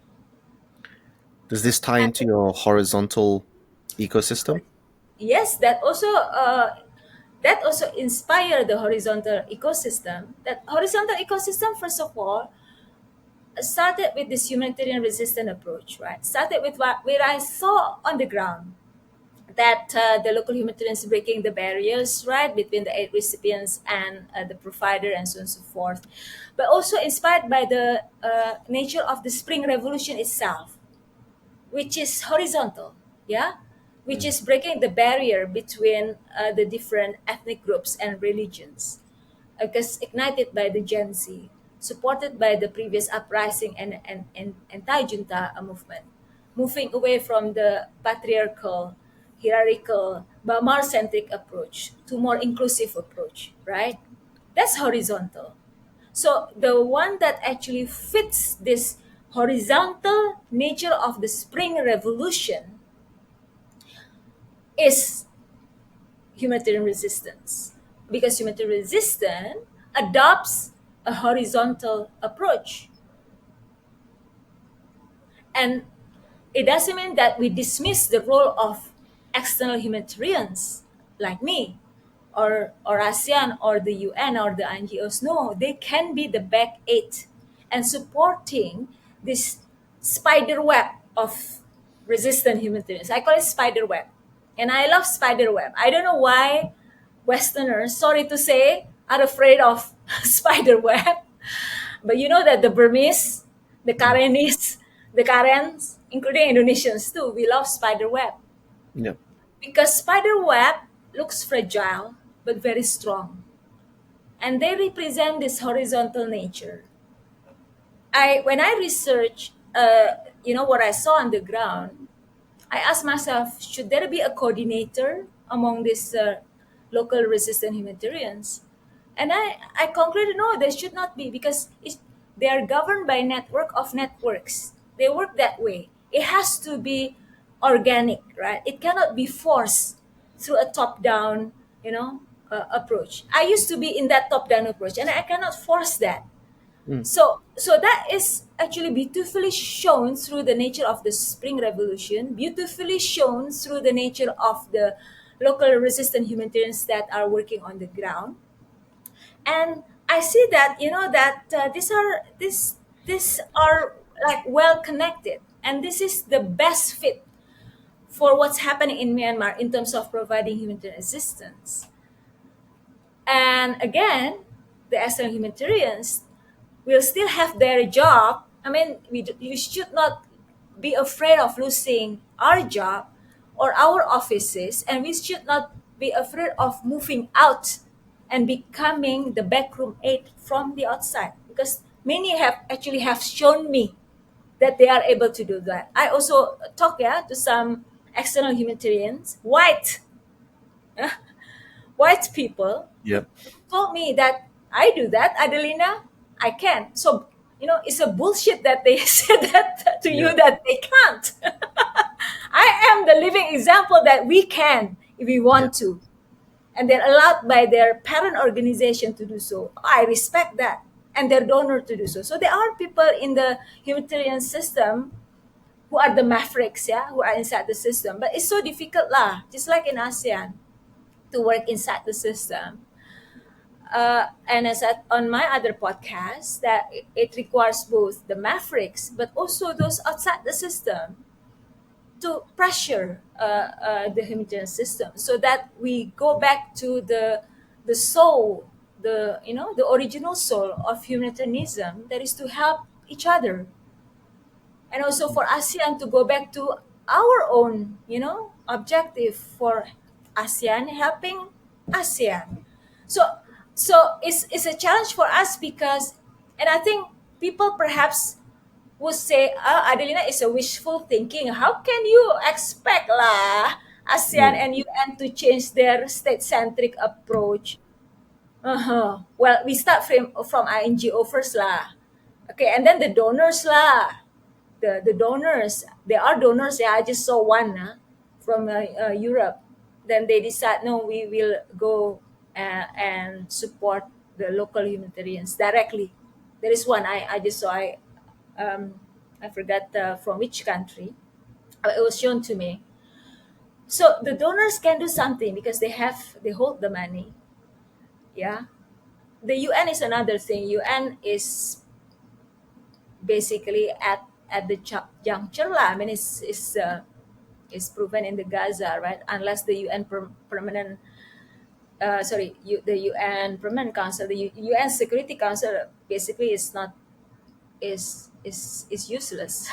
Does this tie into your horizontal ecosystem? Yes, that also inspire the horizontal ecosystem. That horizontal ecosystem, first of all, started with this humanitarian resistant approach, right? Started with where I saw on the ground that the local humanitarians breaking the barriers, right, between the aid recipients and the provider and so on and so forth. But also inspired by the nature of the Spring Revolution itself, which is horizontal, yeah, which is breaking the barrier between the different ethnic groups and religions, because ignited by the Gen Z, supported by the previous uprising and anti-junta movement, moving away from the patriarchal, hierarchical, Myanmar-centric approach to more inclusive approach, right? That's horizontal. So the one that actually fits this horizontal nature of the Spring Revolution is humanitarian resistance. Because humanitarian resistance adopts a horizontal approach. And it doesn't mean that we dismiss the role of external humanitarians like me or ASEAN or the UN or the NGOs. No, they can be the back eight and supporting this spider web of resistant humanitarians. I call it spider web. And I love spider web. I don't know why Westerners, sorry to say, are afraid of spider web. But you know that the Burmese, the Karenese, the Karens, including Indonesians too, we love spider web. Yeah. Because spider web looks fragile but very strong. And they represent this horizontal nature. When I research, what I saw on the ground, I asked myself, should there be a coordinator among these local resistant humanitarians? And I concluded, no, there should not be, because they are governed by network of networks. They work that way. It has to be organic, right? It cannot be forced through a top-down, approach. I used to be in that top-down approach, and I cannot force that. So that is actually beautifully shown through the nature of the Spring Revolution, beautifully shown through the nature of the local resistant humanitarians that are working on the ground. And I see that these are like well connected, and this is the best fit for what's happening in Myanmar in terms of providing humanitarian assistance. And again, the external humanitarians will still have their job. I mean, you should not be afraid of losing our job or our offices, and we should not be afraid of moving out and becoming the backroom aide from the outside, because many have shown me that they are able to do that. I also talk to some external humanitarians, white people, Yep. told me that I do that, Adelina, I can. So, it's a bullshit that they said that to you that they can't. I am the living example that we can if we want to. And they're allowed by their parent organization to do so. I respect that. And their donor to do so. So there are people in the humanitarian system who are the mavericks, who are inside the system. But it's so difficult lah, just like in ASEAN, to work inside the system. And as on my other podcast, that it requires both the mavericks but also those outside the system to pressure the humanitarian system, so that we go back to the soul, the original soul of humanitarianism, that is to help each other, and also for ASEAN to go back to our own, objective for ASEAN helping ASEAN. So it's a challenge for us because, and I think people perhaps would say, Adelina, is a wishful thinking. How can you expect lah ASEAN and UN to change their state-centric approach? Well, we start from INGO first lah. Okay, and then the donors lah. The donors, there are donors. Yeah, I just saw one from Europe. Then they decide, no, we will go and support the local humanitarians directly. There is one I just saw. I forgot from which country. It was shown to me. So the donors can do something because they hold the money. Yeah, the UN is another thing. UN is basically at the juncture lah. I mean, it's proven in the Gaza, right? Unless the UN permanent, the UN Permanent Council, the UN Security Council, basically is not is useless.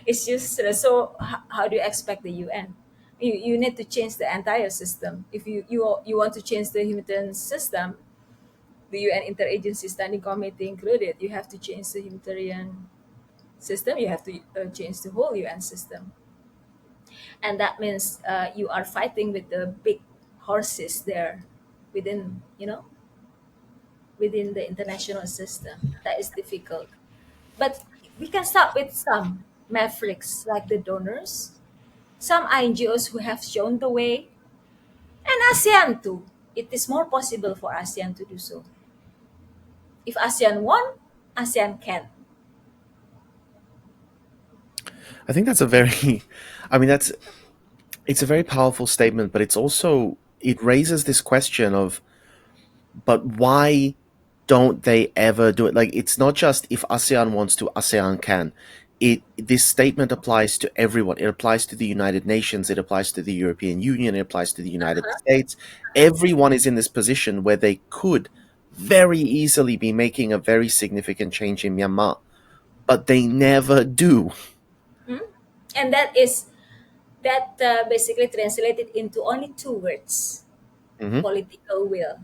It's useless. So how do you expect the UN? You need to change the entire system. If you want to change the humanitarian system, the UN Interagency Standing Committee included, you have to change the humanitarian system. You have to change the whole UN system, and that means you are fighting with the big horses there within within the international system. That is difficult, but we can start with some mavericks like the donors, some NGOs who have shown the way, and ASEAN too. It is more possible for ASEAN to do so. If ASEAN won, ASEAN can. I think that's a very, I mean, it's a very powerful statement, but it's also, it raises this question of, but why don't they ever do it? Like, it's not just if ASEAN wants to, ASEAN can. This statement applies to everyone. It applies to the United Nations. It applies to the European Union. It applies to the United States. Everyone is in this position where they could very easily be making a very significant change in Myanmar, but they never do. And that basically translated into only two words: political will.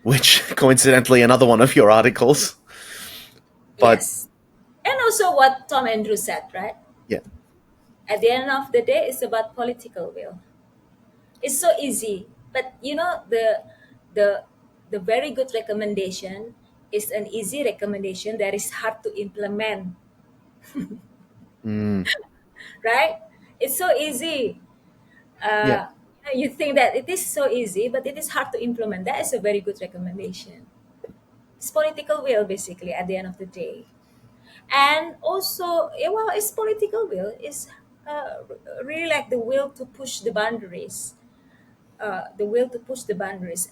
Which, coincidentally, another one of your articles. But Yes. And also what Tom Andrews said, right? yeah, At the end of the day, it's about political will. It's so easy, but the the very good recommendation is an easy recommendation that is hard to implement, right? It's so easy. yeah. You think that it is so easy, but it is hard to implement. That is a very good recommendation. It's political will, basically, at the end of the day. And also, well, it's political will. It's really like the will to push the boundaries,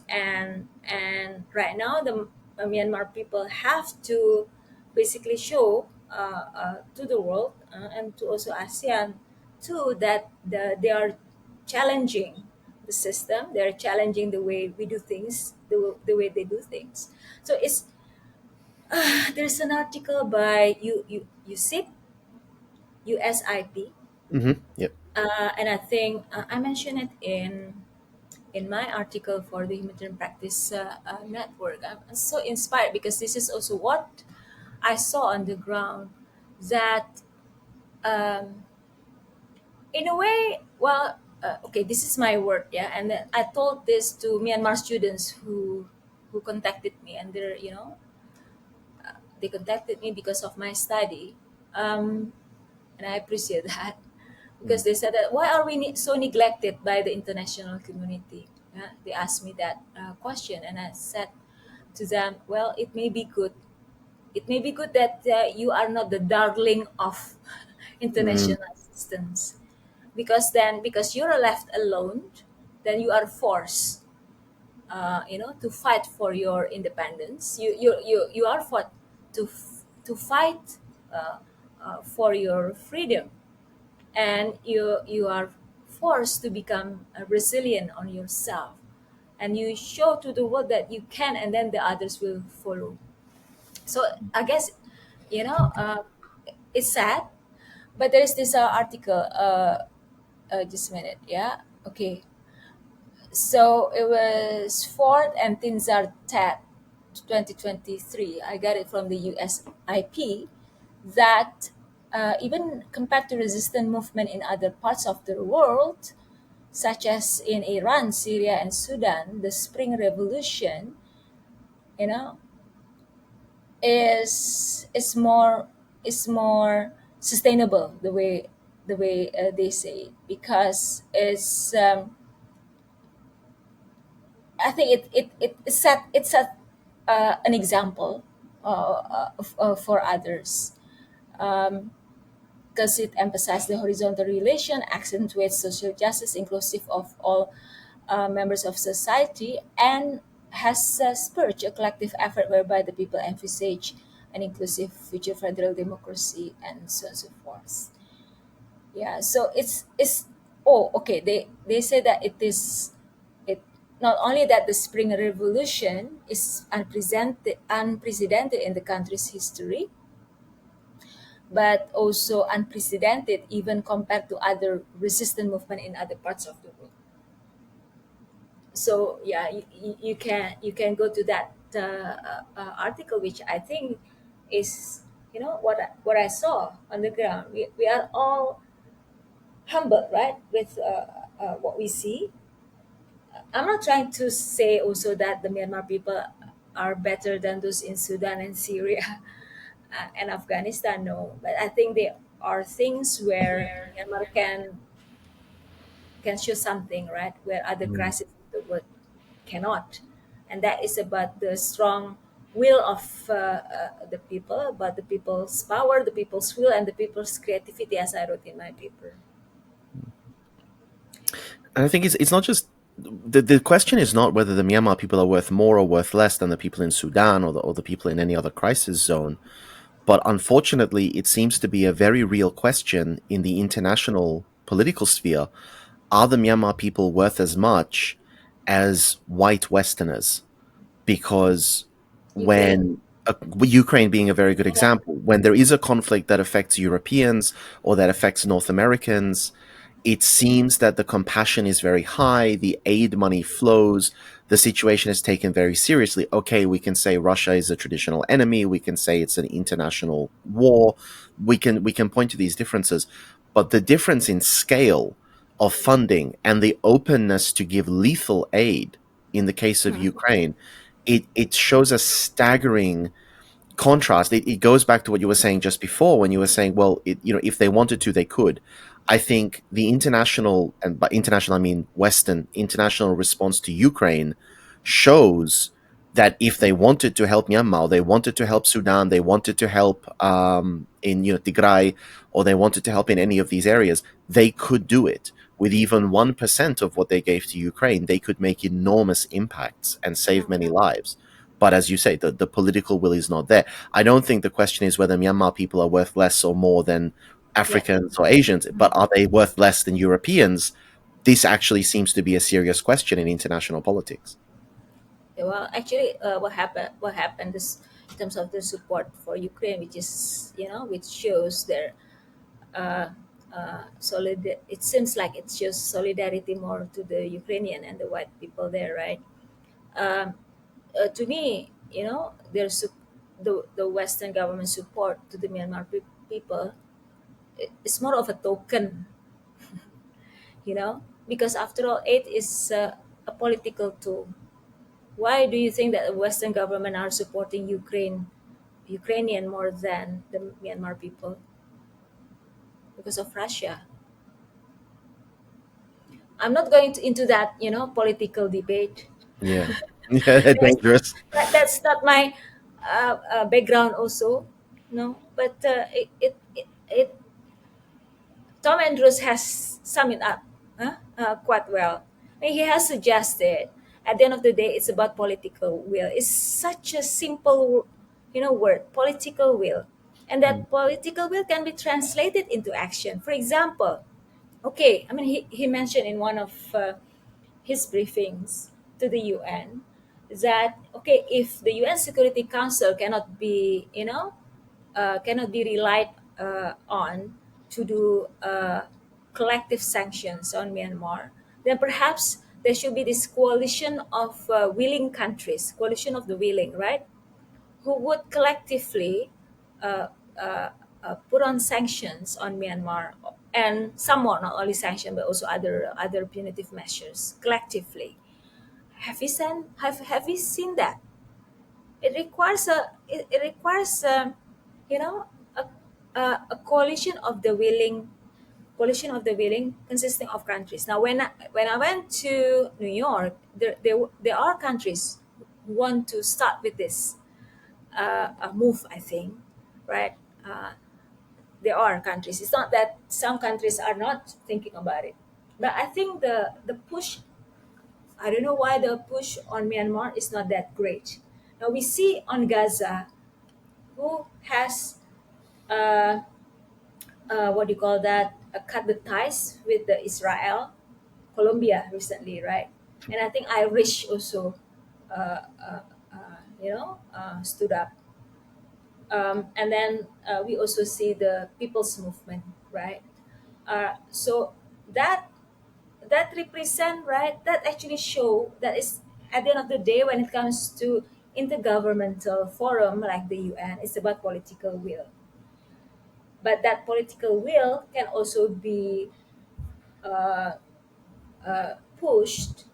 and right now the Myanmar people have to basically show to the world and to also ASEAN too that they are challenging the system. They are challenging the way we do things, the way they do things. So it's there's an article by USIP, USIP, Yep. and I think I mentioned it in my article for the Humanitarian Practice Network. I'm so inspired because this is also what I saw on the ground. That in a way, well, okay, this is my word, yeah, and then I told this to Myanmar students who contacted me, and they contacted me because of my study, and I appreciate that because they said that why are we so neglected by the international community? Yeah? They asked me that question, and I said to them, well, it may be good. It may be good that you are not the darling of international assistance, because you're left alone, then you are forced, to fight for your independence. You are forced to fight for your freedom, and you are forced to become resilient on yourself, and you show to the world that you can, and then the others will follow. So I guess, you know uh, it's sad, but there is this article, just a minute, yeah, okay. So it was Ford and Tinzar Tab 2023. I got it from the USIP, that even compared to resistant movement in other parts of the world, such as in Iran, Syria, and Sudan, the Spring Revolution, you know, is more sustainable, the way they say it, because I think it set an example for others, because it emphasizes the horizontal relation, accentuates social justice inclusive of all members of society, and has spurred a collective effort whereby the people envisage an inclusive future federal democracy and so on and so forth. Yeah, so it's oh, okay, they say that it not only that the spring revolution is unprecedented in the country's history, but also unprecedented even compared to other resistant movement in other parts of the world. So yeah, you can go to that article, which I think is, what I saw on the ground. We are all humbled, right, with what we see. I'm not trying to say also that the Myanmar people are better than those in Sudan and Syria and Afghanistan. No, but I think there are things where Myanmar can show something, right, where other Mm. crises of the world cannot, and that is about the strong will of the people, about the people's power, the people's will, and the people's creativity, as I wrote in my paper. And I think it's not just the question is not whether the Myanmar people are worth more or worth less than the people in Sudan or the people in any other crisis zone. But unfortunately, it seems to be a very real question in the international political sphere. Are the Myanmar people worth as much as white Westerners? Because Ukraine. when Ukraine being a very good Yeah. example, when there is a conflict that affects Europeans or that affects North Americans, it seems that the compassion is very high, the aid money flows, the situation is taken very seriously. Okay, we can say Russia is a traditional enemy, we can say it's an international war, we can point to these differences, but the difference in scale of funding and the openness to give lethal aid in the case of Ukraine, it shows a staggering contrast. It goes back to what you were saying just before when you were saying, well, if they wanted to, they could. I think the international, and by international I mean Western international response to Ukraine shows that if they wanted to help Myanmar, they wanted to help Sudan, they wanted to help in Tigray, or they wanted to help in any of these areas, they could do it. With even 1% of what they gave to Ukraine, they could make enormous impacts and save many lives. But as you say, the political will is not there. I don't think the question is whether Myanmar people are worth less or more than Yeah. Africans or Asians, but are they worth less than Europeans? This actually seems to be a serious question in international politics. Well, actually, what happened is, in terms of the support for Ukraine, which shows their solid. It seems like it shows solidarity more to the Ukrainian and the white people there, right? Um, to me, the Western government support to the Myanmar people, it's more of a token, because after all, aid is a political tool. Why do you think that the Western government are supporting Ukrainian more than the Myanmar people? Because of Russia. I'm not going into that, political debate. Yeah. Yeah, That's dangerous. that's not my background also, no. But it Tom Andrews has summed it up quite well. I mean, he has suggested at the end of the day, it's about political will. It's such a simple, word, political will, and Mm. that political will can be translated into action. For example, okay, I mean, he mentioned in one of his briefings to the UN that, okay, if the UN Security Council cannot be relied on to do collective sanctions on Myanmar, then perhaps there should be this coalition of willing countries, coalition of the willing, right? Who would collectively uh, uh, put on sanctions on Myanmar, and somewhat not only sanctions but also other punitive measures collectively. Have you seen that? it requires you know a, a coalition of the willing consisting of countries. Now when I went to New York, there are countries who want to start with this move, I think, right? uh, there are countries. It's not that some countries are not thinking about it, but I think the push, I don't know why the push on Myanmar is not that great. Now we see on Gaza who has uh, what do you call that? Cut the ties with the Israel, Colombia recently, right? And I think Irish also, stood up. And then we also see the people's movement, right? So that that represent, right, that actually show that is at the end of the day when it comes to intergovernmental forum like the UN, it's about political will. But that political will can also be uh, pushed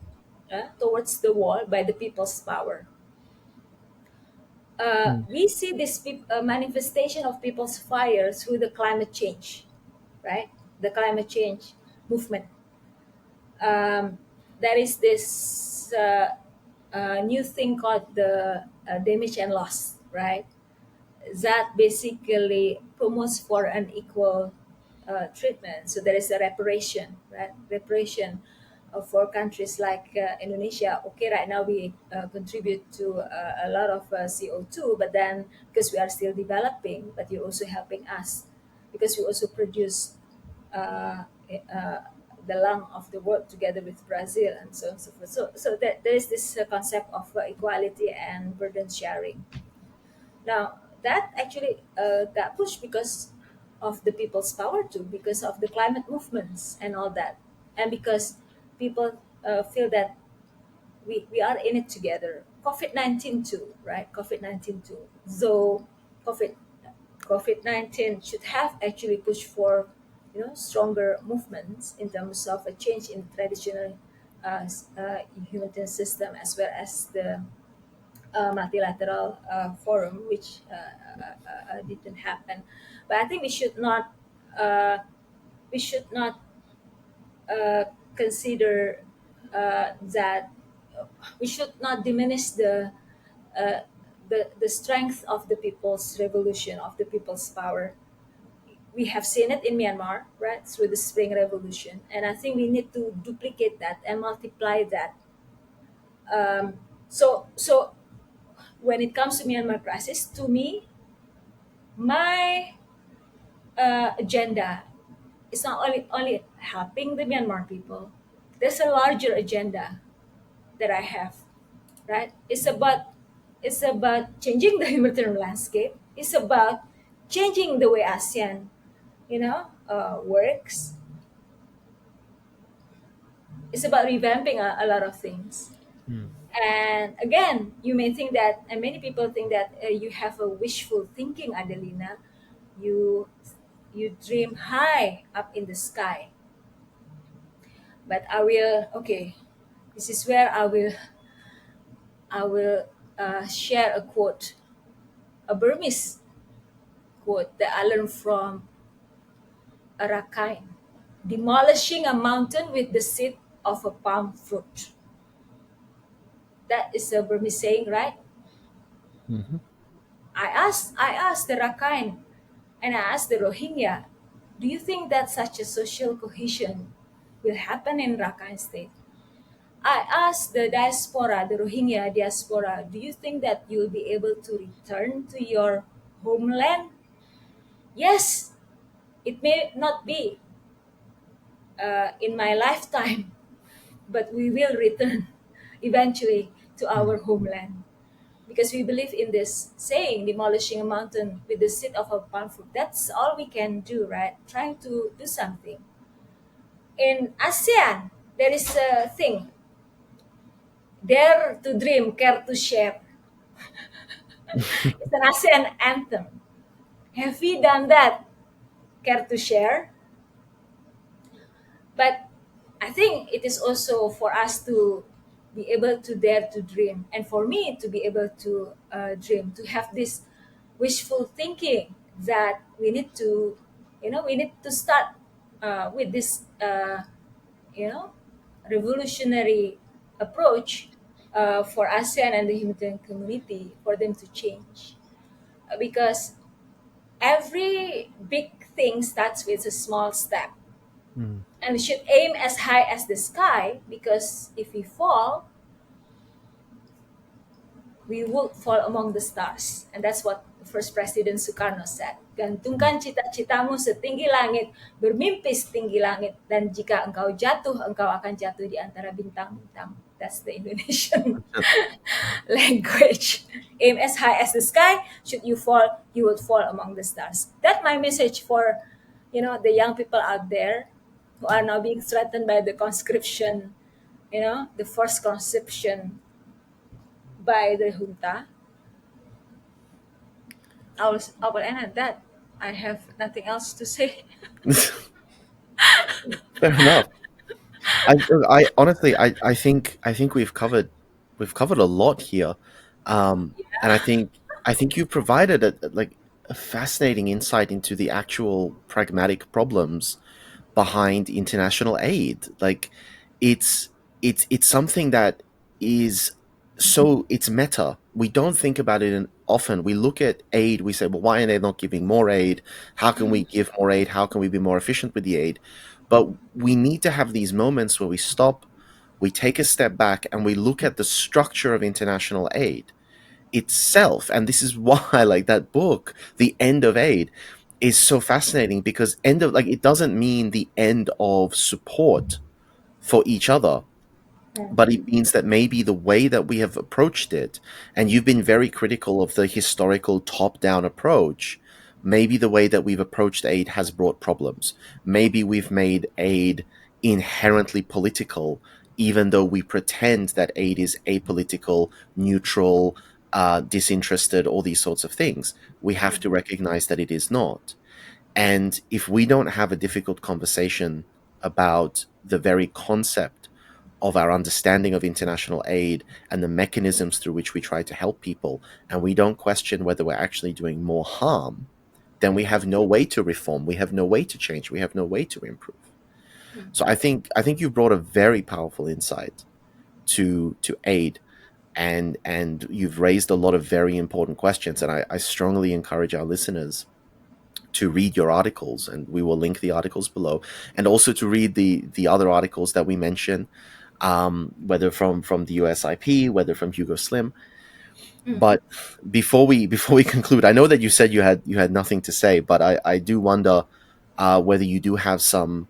towards the wall by the people's power. We see this manifestation of people's fire through the climate change, right? The climate change movement. um, there is this new thing called the damage and loss, right? That basically promotes for an equal treatment. So there is a reparation, right? Reparation for countries like Indonesia. Okay, right now we contribute to a lot of CO2, but then because we are still developing, but you're also helping us because we also produce uh, uh, the lung of the world together with Brazil and so on and so forth. So there is this concept of equality and burden sharing. Now, that actually got pushed because of the people's power too, because of the climate movements and all that, and because people feel that we are in it together. COVID-19 too, right? COVID-19 too. Though COVID COVID-19 should have actually pushed for, stronger movements in terms of a change in traditional humanitarian system as well as the multilateral forum, which didn't happen. But I think uh, we should not uh, consider that we should not diminish uh, the strength of the people's revolution, of the people's power. We have seen it in Myanmar, right, through the Spring Revolution, and I think we need to duplicate that and multiply that. So when it comes to Myanmar crisis, to me, my agenda is not only helping the Myanmar people. There's a larger agenda that I have, right? It's about changing the humanitarian landscape. It's about changing the way ASEAN, works. It's about revamping a lot of things. And again, you may think that, and many people think that you have a wishful thinking, Adelina. You dream high up in the sky. But I will. Okay, this is where I will share a quote, a Burmese quote that I learned from a Rakhine. Demolishing a mountain with the seed of a palm fruit. That is a Burmese saying, right? I asked the Rakhine and I asked the Rohingya, do you think that such a social cohesion will happen in Rakhine State? I asked the diaspora, the Rohingya diaspora, do you think that you'll be able to return to your homeland? Yes, it may not be in my lifetime, but we will return eventually to our homeland because we believe in this saying, demolishing a mountain with the seed of a palm fruit. That's all we can do, right? Trying to do something. In ASEAN, there is a thing, dare to dream, care to share. It's an ASEAN anthem. Have we done that? Care to share? But I think it is also for us to be able to dare to dream, and for me to be able to dream, to have this wishful thinking that we need to, we need to start with this, you know, revolutionary approach for ASEAN and the humanitarian community for them to change. Because every big thing starts with a small step. And we should aim as high as the sky, because if we fall, we will fall among the stars. And that's what first President Sukarno said. Gantungkan cita-citamu setinggi langit, bermimpi setinggi langit, dan jika engkau jatuh, engkau akan jatuh di antara bintang-bintang. That's the Indonesian language. Aim as high as the sky. Should you fall, you will fall among the stars. That's my message for, the young people out there who are now being threatened by the conscription, the forced conscription by the junta. I will end at that. I have nothing else to say. Fair enough. I honestly, I think we've covered a lot here, and I think you provided a fascinating insight into the actual pragmatic problems behind international aid. Like, it's something that is so it's meta. We don't think about it often. We look at aid, we say, well, why are they not giving more aid? How can we give more aid? How can we be more efficient with the aid? But we need to have these moments where we stop, we take a step back, and we look at the structure of international aid itself. And this is why, like, that book, The End of Aid, is so fascinating, because it doesn't mean the end of support for each other, but it means that maybe the way that we have approached it, and you've been very critical of the historical top-down approach, maybe the way that we've approached aid has brought problems. Maybe we've made aid inherently political, even though we pretend that aid is apolitical, neutral, disinterested, all these sorts of things. We have to recognize that it is not. And if we don't have a difficult conversation about the very concept of our understanding of international aid and the mechanisms through which we try to help people, and we don't question whether we're actually doing more harm, then we have no way to reform, we have no way to change, we have no way to improve. So I think you've brought a very powerful insight to aid, and you've raised a lot of very important questions, and I strongly encourage our listeners to read your articles, and we will link the articles below, and also to read the other articles that we mention, whether from the USIP, whether from Hugo Slim. But before we conclude, I know that you said you had nothing to say, but I do wonder whether you do have some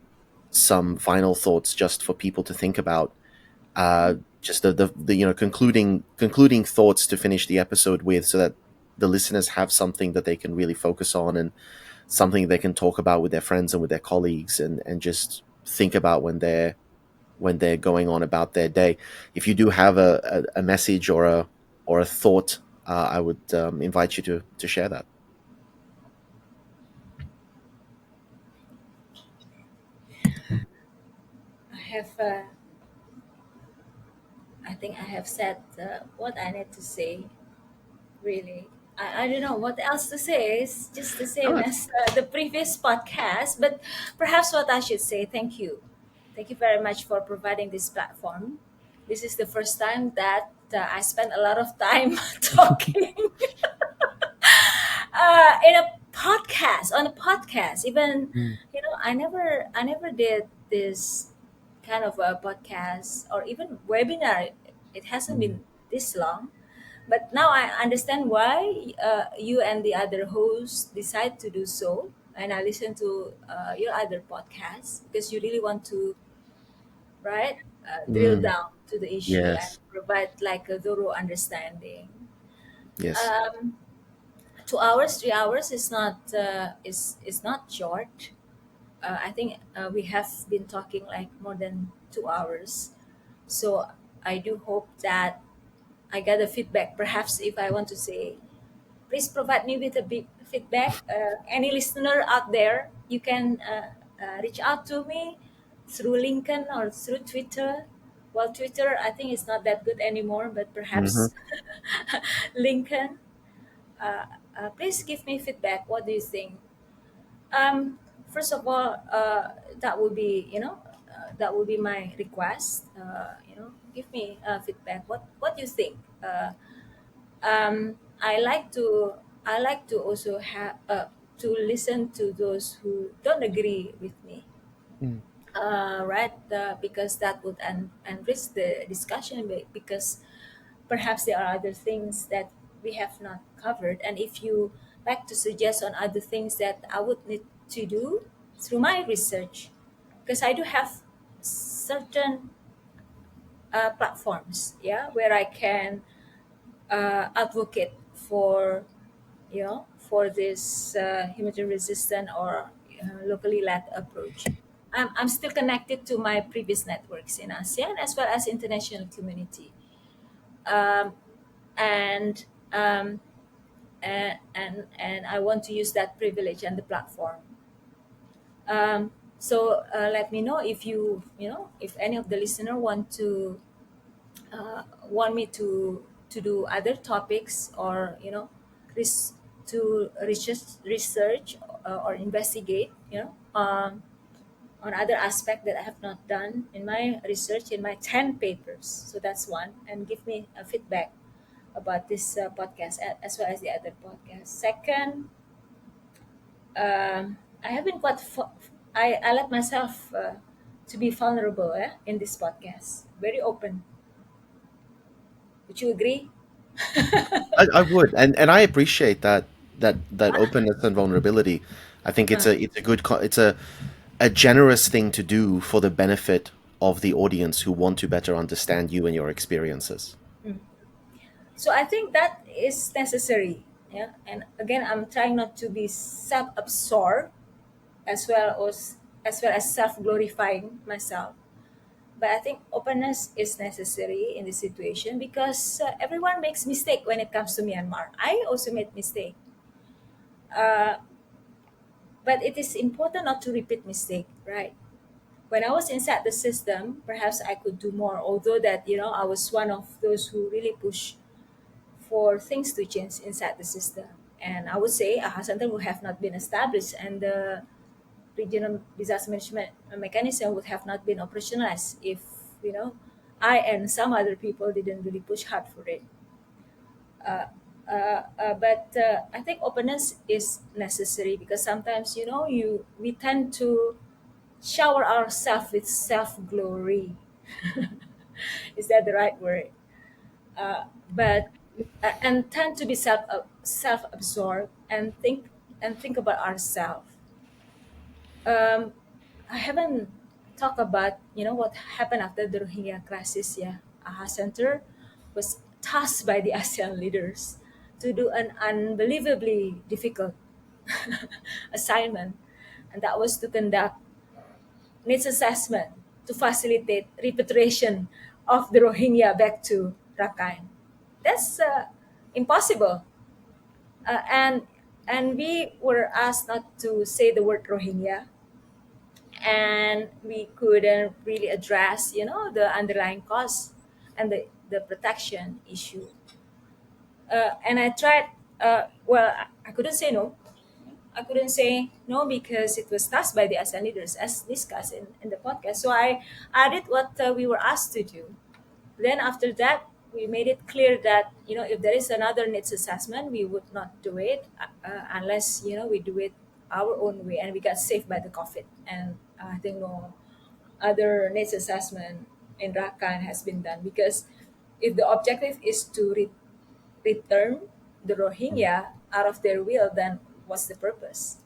final thoughts just for people to think about, just the concluding thoughts to finish the episode with, so that the listeners have something that they can really focus on, and something they can talk about with their friends and with their colleagues, and just think about when they're going on about their day. If you do have a message or a thought, I would invite you to share that. I think I have said what I need to say. Really, I don't know what else to say. It's just the same as the previous podcast. But perhaps what I should say, thank you very much for providing this platform. This is the first time that I spent a lot of time talking in a podcast, on a podcast. Even I never did this kind of a podcast or even webinar. It hasn't been this long, but now I understand why you and the other hosts decide to do so. And I listen to your other podcasts because you really want to, right, drill down to the issue and Yes. provide like a thorough understanding. Yes. Um, 2 hours, 3 hours is not short. I think we have been talking like more than 2 hours. So I do hope that I get a feedback. Perhaps if I want to say, please provide me with a big feedback. Any listener out there, you can reach out to me through LinkedIn or through Twitter. Well, Twitter, I think it's not that good anymore, but Hmm. perhaps Lincoln. Uh, please give me feedback. What do you think? Um, First of all, that would be, that would be my request. Give me feedback. What do you think? I like to also have to listen to those who don't agree with me, right? Because that would enrich the discussion because perhaps there are other things that we have not covered, and if you like to suggest on other things that I would need to do through my research, because I do have certain platforms, yeah, where I can advocate for, for this humanitarian resistant or locally led approach. I'm still connected to my previous networks in ASEAN as well as international community, um, and um, and I want to use that privilege and the platform. So let me know if if any of the listener want me to do other topics, or res- to research or investigate, on other aspect that I have not done in my research in my 10 papers. So that's one, and give me a feedback about this podcast as well as the other podcast. Second, I have been I let myself to be vulnerable, in this podcast, very open. Would you agree? I would, and I appreciate that openness and vulnerability. I think Uh, it's a it's a generous thing to do for the benefit of the audience who want to better understand you and your experiences. mm. So I think that is necessary. Yeah, and again, I'm trying not to be self-absorbed as well as self-glorifying myself. But I think openness is necessary in this situation because everyone makes mistake when it comes to Myanmar. I also made mistake, uh, but it is important not to repeat mistake, right? When I was inside the system, perhaps I could do more. Although that I was one of those who really push for things to change inside the system, and I would say a center would have not been established, and the regional disaster management mechanism would have not been operationalized if you know I and some other people didn't really push hard for it. Uh, but I think openness is necessary because sometimes you we tend to shower ourselves with self glory. Is that the right word? But and tend to be self absorbed and think about ourselves. um, I haven't talked about what happened after the Rohingya crisis. Yeah, AHA Center was tasked by the ASEAN leaders to do an unbelievably difficult assignment, and that was to conduct needs assessment to facilitate repatriation of the Rohingya back to Rakhine. That's impossible, and we were asked not to say the word Rohingya, and we couldn't really address the underlying cause and the protection issue. And I tried, well, I couldn't say no. I couldn't say no because it was tasked by the ASEAN leaders as discussed in the podcast. So I did what we were asked to do. Then after that, we made it clear that if there is another needs assessment, we would not do it unless we do it our own way. And we got saved by the COVID. And I think no other needs assessment in Rakhine has been done because if the objective is to return the Rohingya out of their will, then what's the purpose?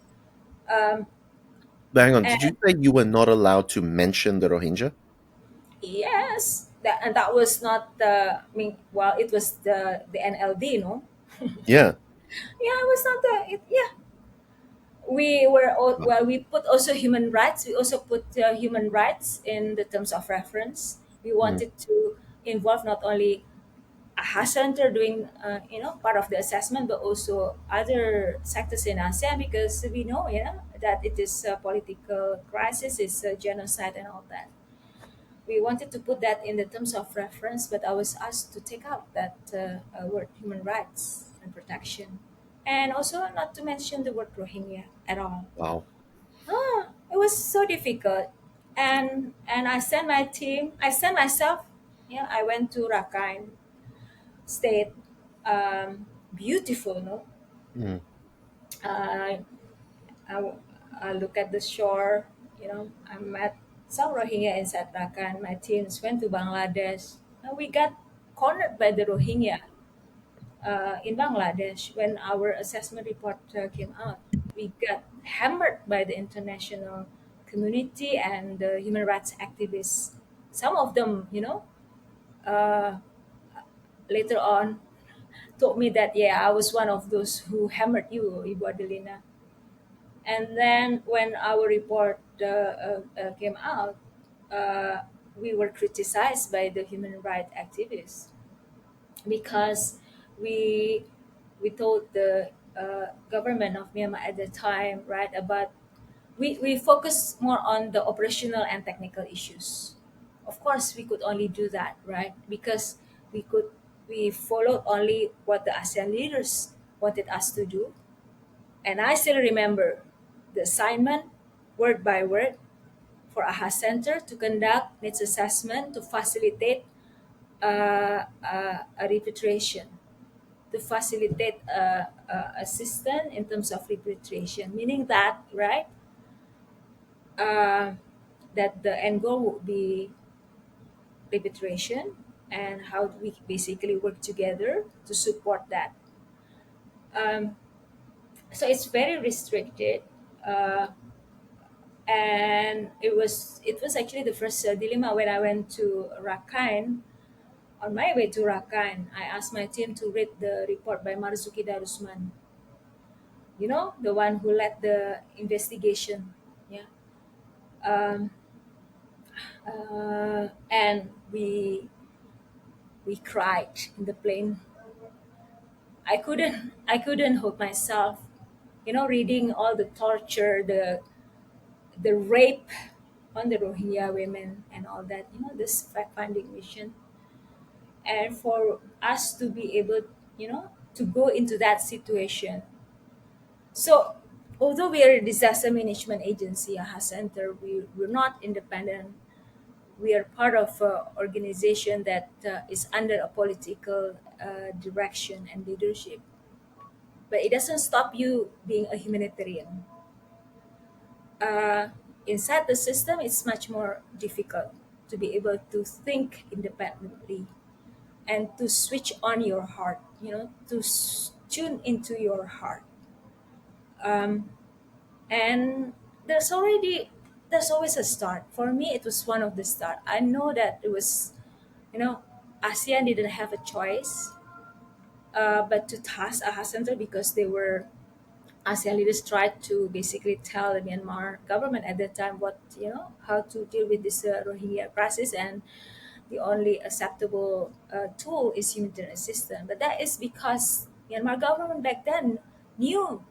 Um, But hang on, and did you say you were not allowed to mention the Rohingya? yes, that was not the. I mean, well, it was the NLD, no. Yeah. Yeah, it was not the. Yeah, we were well. We put also human rights. We also put human rights in the terms of reference. We Mm. wanted to involve not only AHA Center doing part of the assessment, but also other sectors in ASEAN because we know that it is a political crisis, it's a genocide and all that. we wanted to put that in the terms of reference, but I was asked to take out that word human rights and protection. And also not to mention the word Rohingya at all. Wow. It was so difficult. And I sent my team, I sent myself, yeah, I went to Rakhine State. Beautiful, no? Mm. Uh, I, I look at the shore, I met some Rohingya inside Rakhine. My teams went to Bangladesh. And we got cornered by the Rohingya in Bangladesh when our assessment report came out. We got hammered by the international community and the human rights activists. Some of them, uh, later on told me that, yeah, I was one of those who hammered you, Ibu Adelina. And then when our report came out, uh, we were criticized by the human rights activists because we we told the government of Myanmar at the time, right, about we focus more on the operational and technical issues. Of course, we could only do that, right, because we followed only what the ASEAN leaders wanted us to do. And I still remember the assignment, word by word, for AHA Center to conduct needs assessment to facilitate a repatriation, to facilitate assistance in terms of repatriation, meaning that, right, uh, that the end goal would be repatriation and how we basically work together to support that. Um, so it's very restricted. Uh, and it was actually the first dilemma when I went to Rakhine. On my way to Rakhine, I asked my team to read the report by Marzuki Darusman, the one who led the investigation. Yeah. Um, and we cried in the plane. I couldn't hold myself. Reading all the torture, the rape on the Rohingya women and all that. This fact-finding mission, and for us to be able, to go into that situation. So, although we are a disaster management agency, AHA Center, we're not independent. We are part of an organization that is under a political direction and leadership. But it doesn't stop you being a humanitarian. Uh, Inside the system, it's much more difficult to be able to think independently and to switch on your heart, to tune into your heart. Um, and there's always a start. For me, it was one of the start. I know that it was, you know, ASEAN didn't have a choice, but to task AHA Center because they were ASEAN leaders tried to basically tell the Myanmar government at that time how to deal with this Rohingya crisis, and the only acceptable tool is humanitarian assistance. But that is because Myanmar government back then knew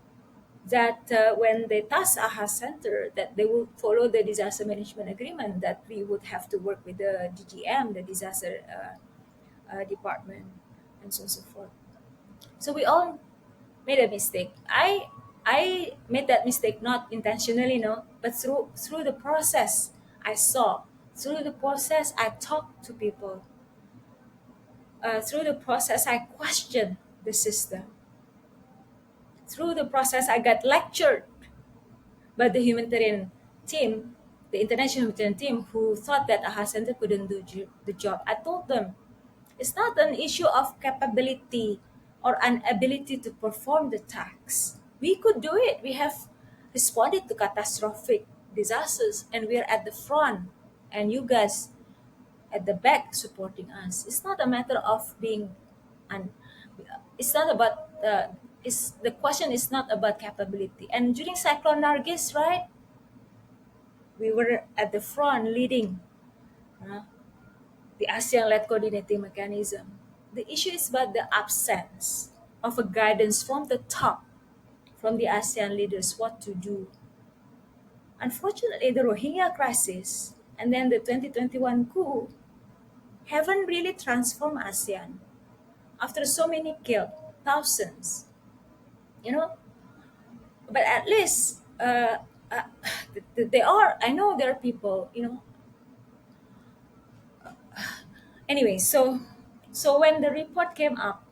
that when they tasked AHA Center, that they would follow the disaster management agreement, that we would have to work with the DGM, the disaster department, and so on and so forth. So we all made a mistake. I made that mistake not intentionally, no, but through the process I saw. Through the process I talked to people. Through the process I questioned the system. Through the process I got lectured by the humanitarian team, the international humanitarian team, who thought that AHA Center couldn't do the job. I told them it's not an issue of capability or inability to perform the task. We could do it. We have responded to catastrophic disasters, and we are at the front, and you guys at the back supporting us. It's not a matter of being, un, it's not about. The question is not about capability. And during Cyclone Nargis, right, we were at the front leading uh, the ASEAN-led coordinating mechanism. The issue is about the absence of a guidance from the top, from the ASEAN leaders, what to do. Unfortunately, the Rohingya crisis and then the 2021 coup haven't really transformed ASEAN after so many killed, thousands, you know. But at least uh, they are. I know there are people, Anyway, so when the report came up,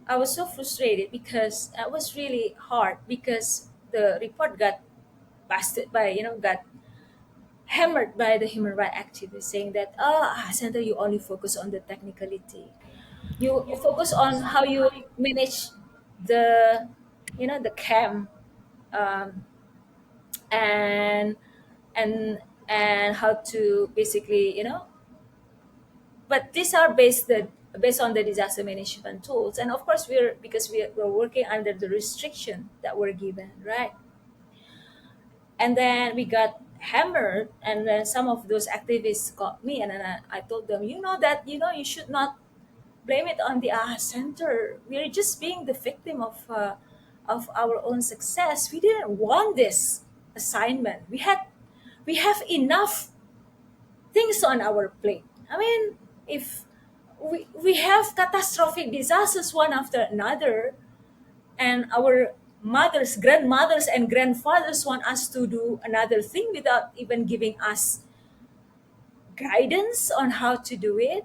I was so frustrated because it was really hard because the report got busted by, got hammered by the human rights activists saying that, Center, you only focus on the technicality. You focus on how you manage the, the camp, um, and and and how to basically, but these are based on the disaster management tools, and of course we're working under the restriction that we're given, right? And then we got hammered, and then some of those activists got me, and then I told them, that you should not blame it on the center. We're just being the victim of our own success. We didn't want this assignment. We have enough things on our plate. I mean, if we have catastrophic disasters one after another, and our mothers, grandmothers, and grandfathers want us to do another thing without even giving us guidance on how to do it,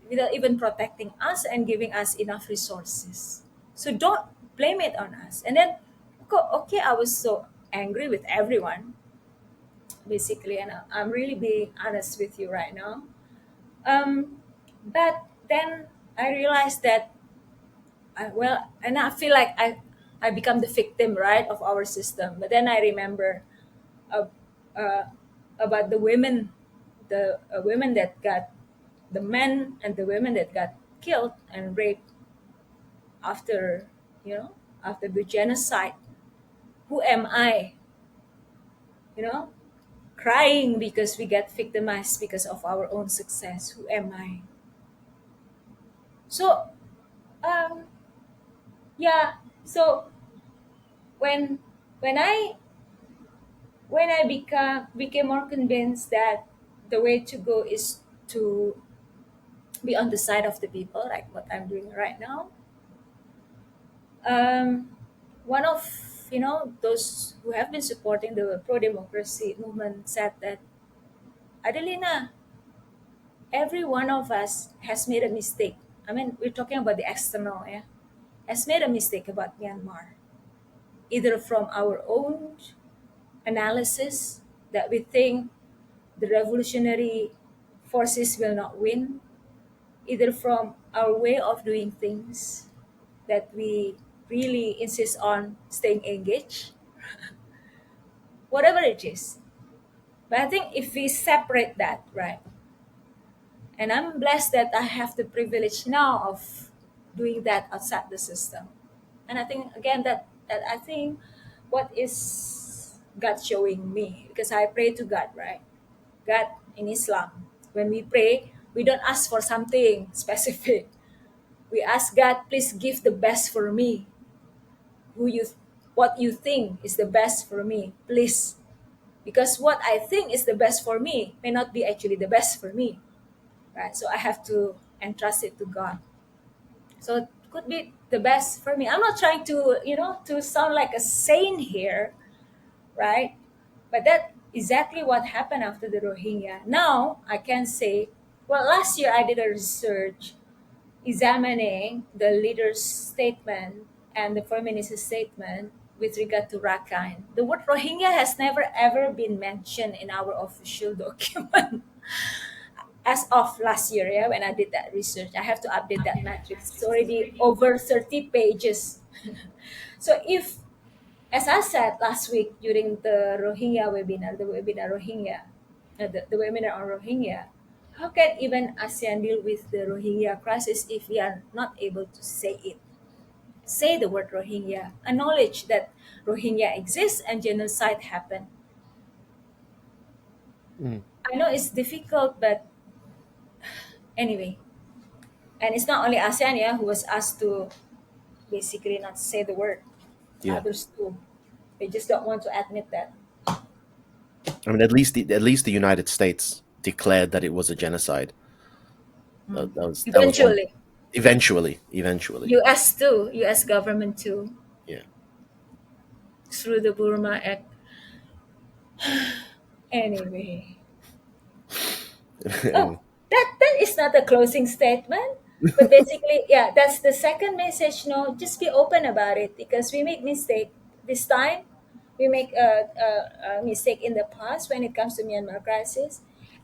without even protecting us and giving us enough resources. So don't blame it on us. And then, okay, I was so angry with everyone, basically, and I'm really being honest with you right now. But then I realized that, and I feel like I become the victim, right, of our system. But then I remember uh, uh, about the women, the women that got, the men and the women that got killed and raped after, after the genocide. Who am I, you know, crying because we get victimized because of our own success? Who am I? So, um, yeah. So when when I became more convinced that the way to go is to be on the side of the people, like what I'm doing right now. One of, those who have been supporting the pro-democracy movement said that, Adelina, every one of us has made a mistake. I mean, we're talking about the external, yeah, has made a mistake about Myanmar, either from our own analysis that we think the revolutionary forces will not win, either from our way of doing things that we really insist on staying engaged, whatever it is. But I think if we separate that, right, and I'm blessed that I have the privilege now of doing that outside the system. And I think again that I think what is God showing me, because I pray to God, right? God in Islam, when we pray, we don't ask for something specific. We ask God, please give the best for me. Who you, what you think is the best for me, please. Because what I think is the best for me may not be actually the best for me, right? So I have to entrust it to God. So it could be the best for me. I'm not trying to, to sound like a saint here, right? But that exactly what happened after the Rohingya. Now I can say, well, last year I did a research examining the leader's statement and the foreign minister's statement with regard to Rakhine. The word Rohingya has never ever been mentioned in our official document as of last year. Yeah, when I did that research, I have to update that matrix. It's already over 30 pages. So if, as I said last week during the Rohingya webinar, the webinar Rohingya, the webinar on Rohingya, how can even ASEAN deal with the Rohingya crisis if we are not able to say it? Say the word Rohingya, acknowledge that Rohingya exists and genocide happened. Mm. I know it's difficult, but anyway. And it's not only ASEAN, yeah, who was asked to basically not say the word. Yeah. Others too. They just don't want to admit that. I mean, at least the United States declared that it was a genocide. That was one. Eventually, Eventually. U.S. too, U.S. government too, Yeah. through the Burma Act. Anyway, oh, that is not a closing statement, but basically, yeah, that's the second message. No, just be open about it because we make mistake this time. We make a mistake in the past when it comes to Myanmar crisis.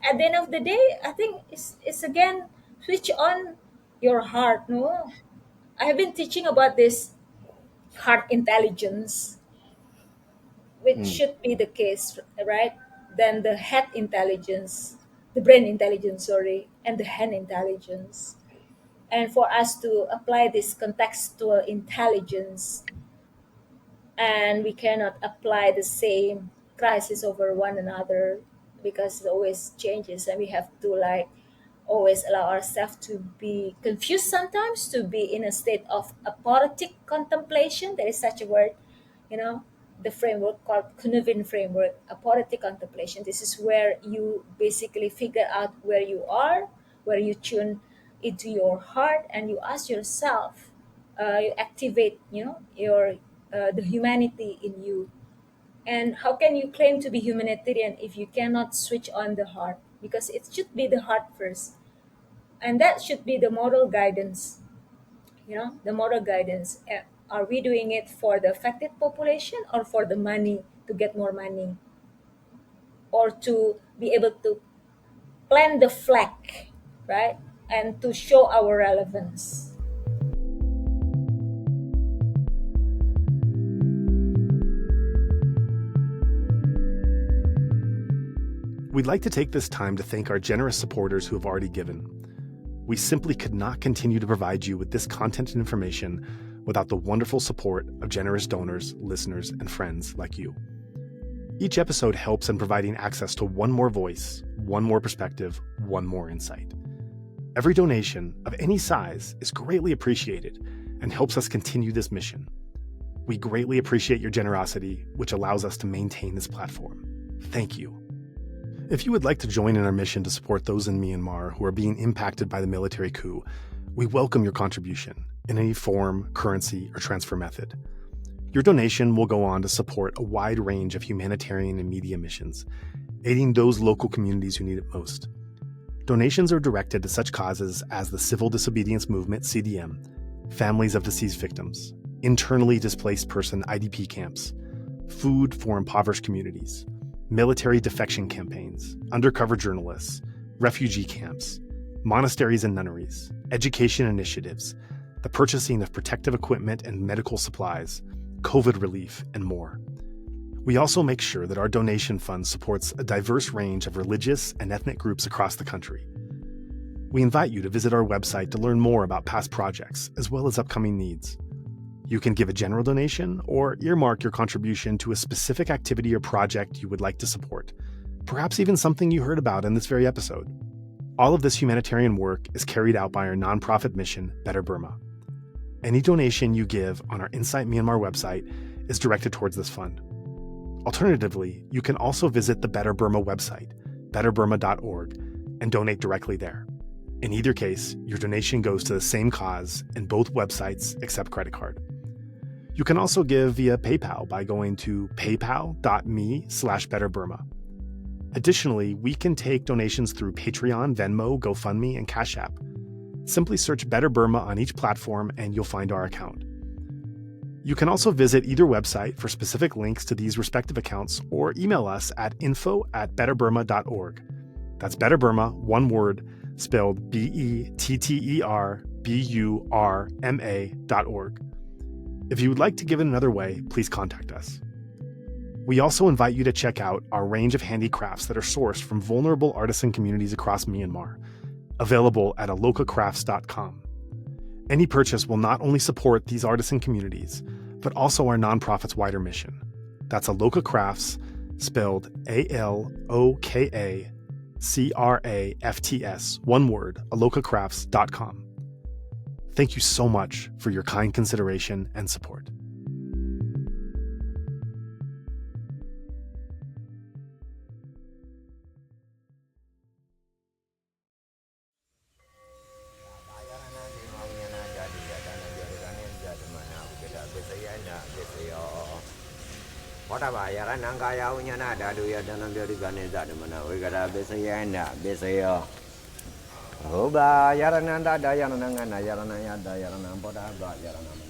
At the end of the day, I think it's again switch on your heart. No, I have been teaching about this heart intelligence, which Mm. should be the case, right? Then the head intelligence, the brain intelligence, sorry, and the hand intelligence. And for us to apply this contextual intelligence, and we cannot apply the same crisis over one another because it always changes, and we have to like always allow ourselves to be confused sometimes, to be in a state of aporetic contemplation. There is such a word, you know, the framework called Kunuvin framework, aporetic contemplation. This is where you basically figure out where you are, where you tune into your heart, and you ask yourself, you activate, you know, your the humanity in you. And how can you claim to be humanitarian if you cannot switch on the heart? Because it should be the heart first, and that should be the moral guidance. You know, the moral guidance. Are we doing it for the affected population or for the money, to get more money, or to be able to plant the flag, right? And to show our relevance. We'd like to take this time to thank our generous supporters who have already given. We simply could not continue to provide you with this content and information without the wonderful support of generous donors, listeners, and friends like you. Each episode helps in providing access to one more voice, one more perspective, one more insight. Every donation of any size is greatly appreciated and helps us continue this mission. We greatly appreciate your generosity, which allows us to maintain this platform. Thank you. If you would like to join in our mission to support those in Myanmar who are being impacted by the military coup, we welcome your contribution in any form, currency, or transfer method. Your donation will go on to support a wide range of humanitarian and media missions, aiding those local communities who need it most. Donations are directed to such causes as the Civil Disobedience Movement, CDM, families of deceased victims, internally displaced person IDP camps, food for impoverished communities, military defection campaigns, undercover journalists, refugee camps, monasteries and nunneries, education initiatives, the purchasing of protective equipment and medical supplies, COVID relief, and more. We also make sure that our donation fund supports a diverse range of religious and ethnic groups across the country. We invite you to visit our website to learn more about past projects as well as upcoming needs. You can give a general donation or earmark your contribution to a specific activity or project you would like to support, perhaps even something you heard about in this very episode. All of this humanitarian work is carried out by our nonprofit mission, Better Burma. Any donation you give on our Insight Myanmar website is directed towards this fund. Alternatively, you can also visit the Better Burma website, betterburma.org, and donate directly there. In either case, your donation goes to the same cause, and both websites accept credit card. You can also give via PayPal by going to paypal.me/betterburma. Additionally, we can take donations through Patreon, Venmo, GoFundMe, and Cash App. Simply search Better Burma on each platform and you'll find our account. You can also visit either website for specific links to these respective accounts or email us at info@betterburma.org. That's Better Burma, one word, spelled BETTERBURMA.org. If you would like to give in another way, please contact us. We also invite you to check out our range of handicrafts that are sourced from vulnerable artisan communities across Myanmar, available at alokacrafts.com. Any purchase will not only support these artisan communities, but also our nonprofit's wider mission. That's Aloka Crafts, spelled ALOKACRAFTS, one word, alokacrafts.com. Thank you so much for your kind consideration and support. Potaba Yarananga Yaunana, Dadu Yadana Ganeza, we got a Besayana, Besaya. Oba Yarananda, Dayananga, Yaranaya, Dayanam, Potaba, Yaranam.